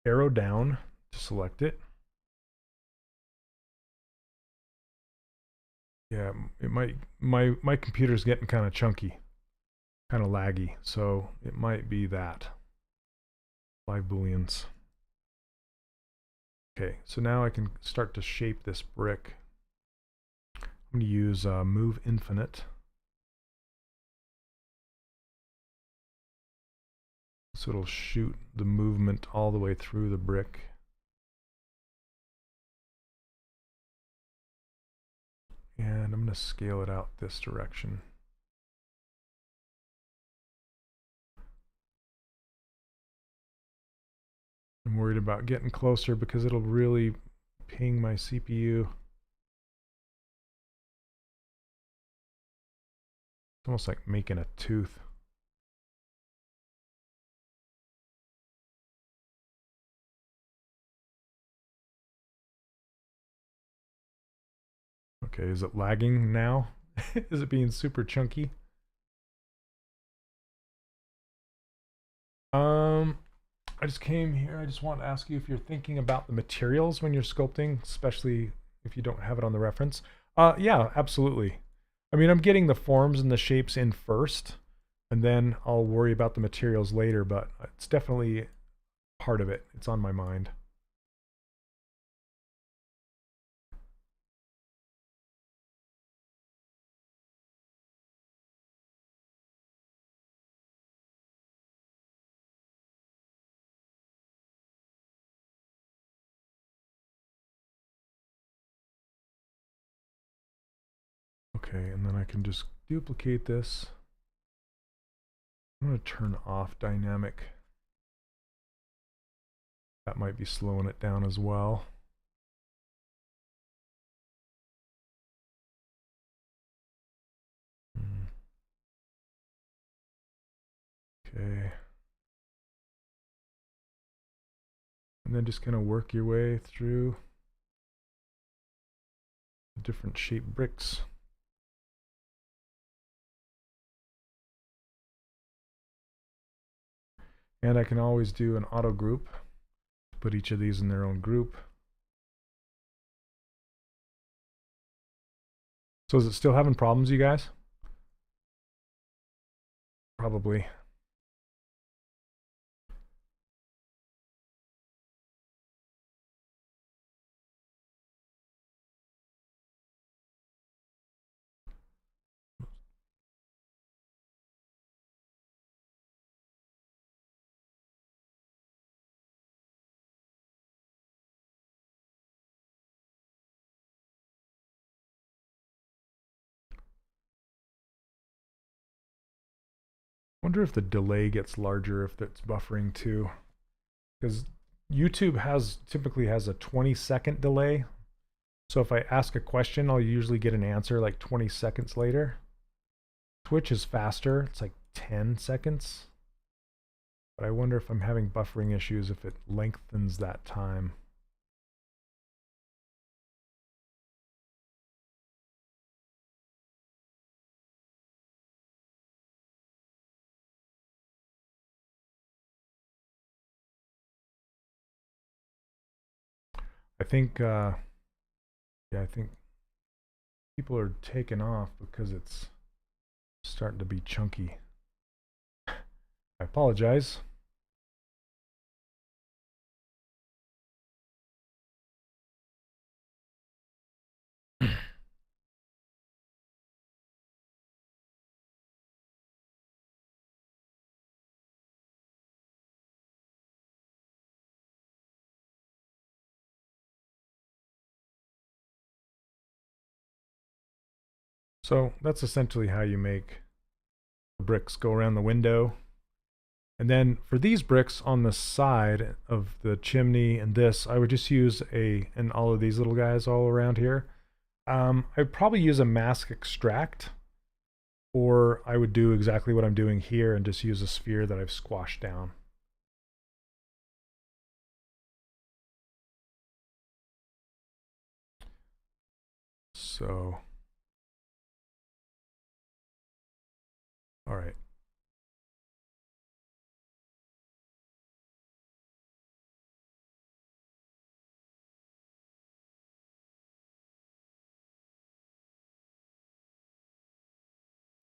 A: arrow down to select it. Yeah, it might, my computer's getting kind of chunky, kind of laggy, so it might be that. 5 booleans. Okay, so now I can start to shape this brick. I'm going to use move infinite. So it'll shoot the movement all the way through the brick. And I'm going to scale it out this direction. I'm worried about getting closer because it'll really ping my CPU. It's almost like making a tooth. Okay, is it lagging now? Is it being super chunky? I just came here. I just want to ask you if you're thinking about the materials when you're sculpting, especially if you don't have it on the reference. Yeah, absolutely. I mean, I'm getting the forms and the shapes in first, and then I'll worry about the materials later, but it's definitely part of it. It's on my mind. Okay, and then I can just duplicate this. I'm going to turn off dynamic. That might be slowing it down as well. Okay. And then just kind of work your way through the different shaped bricks. And I can always do an auto group, put each of these in their own group. So is it still having problems, you guys? Probably. Wonder if the delay gets larger if it's buffering too, because YouTube typically has a 20-second delay. So if I ask a question, I'll usually get an answer like 20 seconds later. Twitch is faster. It's like 10 seconds. But I wonder if I'm having buffering issues if it lengthens that time. I think, yeah, I think people are taking off because it's starting to be chunky. I apologize. So that's essentially how you make the bricks go around the window. And then for these bricks on the side of the chimney and this, I would just use and all of these little guys all around here. I'd probably use a mask extract, or I would do exactly what I'm doing here and just use a sphere that I've squashed down. So, all right.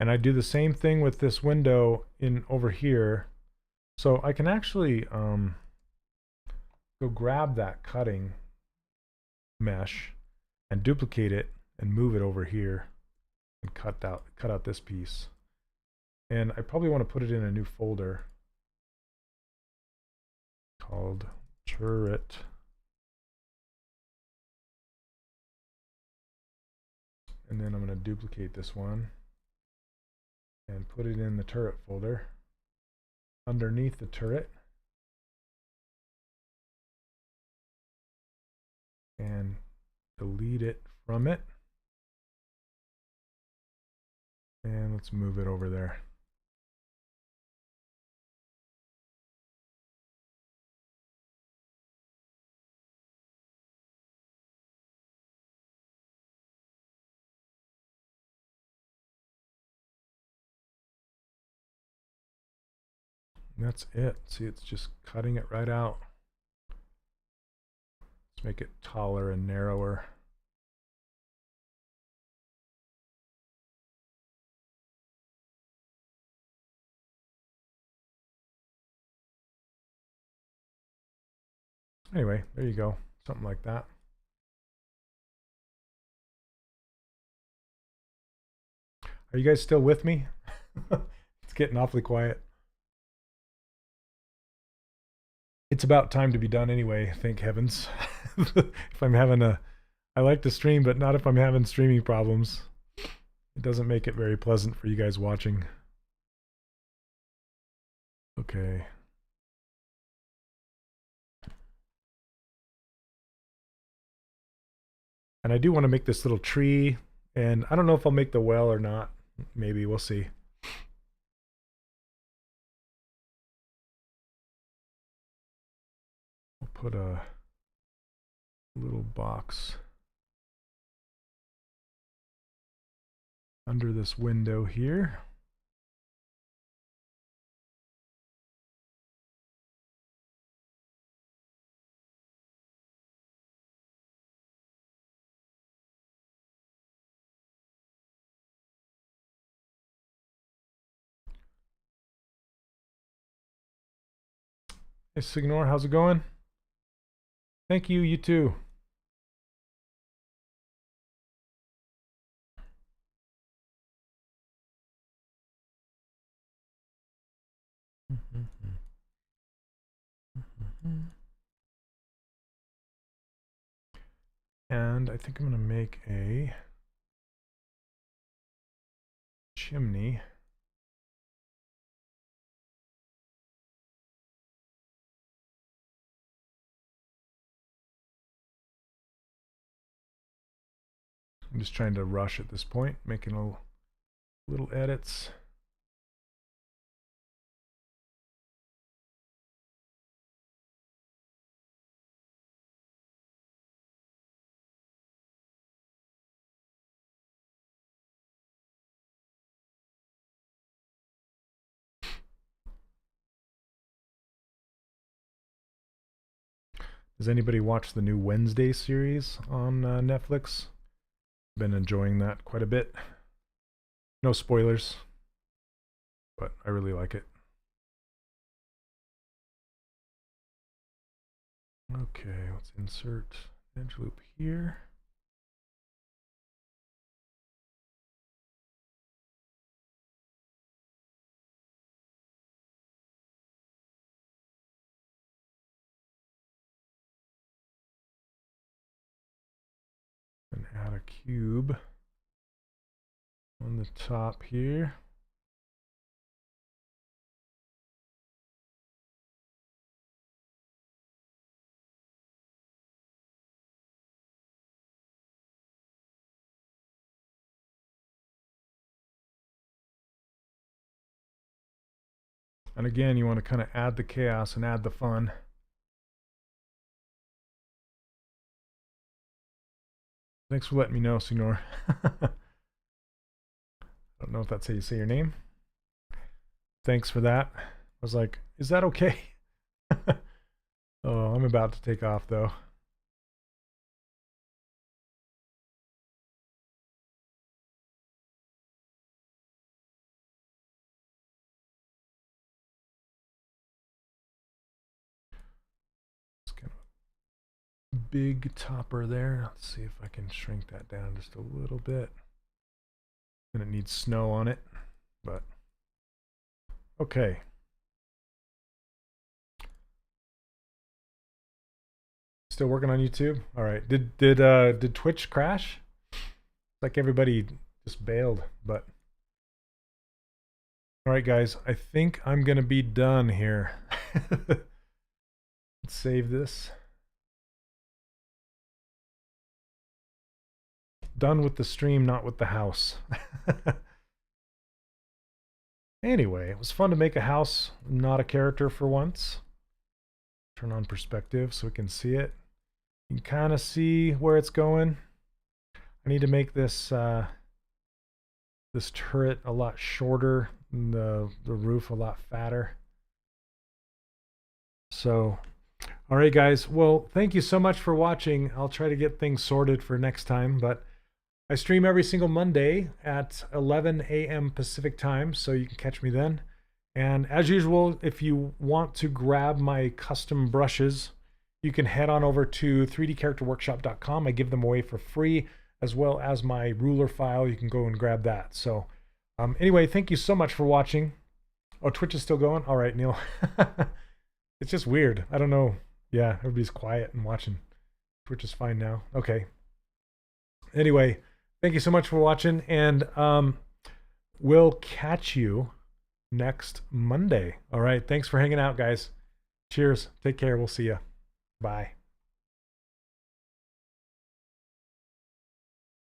A: And I do the same thing with this window in over here. So I can actually go grab that cutting mesh and duplicate it and move it over here and cut out this piece. And I probably want to put it in a new folder called turret. And then I'm going to duplicate this one and put it in the turret folder underneath the turret. And delete it from it. And let's move it over there. And that's it. See, it's just cutting it right out. Let's make it taller and narrower. Anyway, there you go. Something like that. Are you guys still with me? It's getting awfully quiet. It's about time to be done anyway, thank heavens. If I'm having I like to stream, but not if I'm having streaming problems. It doesn't make it very pleasant for you guys watching. Okay. And I do want to make this little tree, and I don't know if I'll make the well or not. Maybe, we'll see. I'll put a little box under this window here. Hey Signor, how's it going? Thank you, you too. And I think I'm going to make a chimney. I'm just trying to rush at this point, making little edits. Does anybody watch the new Wednesday series on Netflix? Been enjoying that quite a bit. No spoilers, but I really like it. Okay, let's insert edge loop here. And add a cube. on the top here. And again, you want to kind of add the chaos and add the fun. Thanks for letting me know, Senor. I don't know if that's how you say your name. Thanks for that. I was like, is that okay? Oh, I'm about to take off though. It's kind of a big topper there. Let's see if I can shrink that down just a little bit. And it needs snow on it, but okay. Still working on YouTube? All right. Did Twitch crash? Like everybody just bailed, but all right, guys. I think I'm gonna be done here. Let's save this. Done with the stream, not with the house. Anyway, it was fun to make a house, not a character for once. Turn on perspective so we can see it. You can kind of see where it's going. I need to make this this turret a lot shorter and the roof a lot fatter. So, all right, guys. Well, thank you so much for watching. I'll try to get things sorted for next time, but I stream every single Monday at 11 a.m. Pacific time, so you can catch me then. And as usual, if you want to grab my custom brushes, you can head on over to 3dcharacterworkshop.com. I give them away for free, as well as my ruler file. You can go and grab that. So anyway, thank you so much for watching. Oh, Twitch is still going? All right, Neil. It's just weird. I don't know. Yeah, everybody's quiet and watching. Twitch is fine now. Okay. Anyway, thank you so much for watching, and we'll catch you next Monday. All right. Thanks for hanging out, guys. Cheers. Take care. We'll see you. Bye.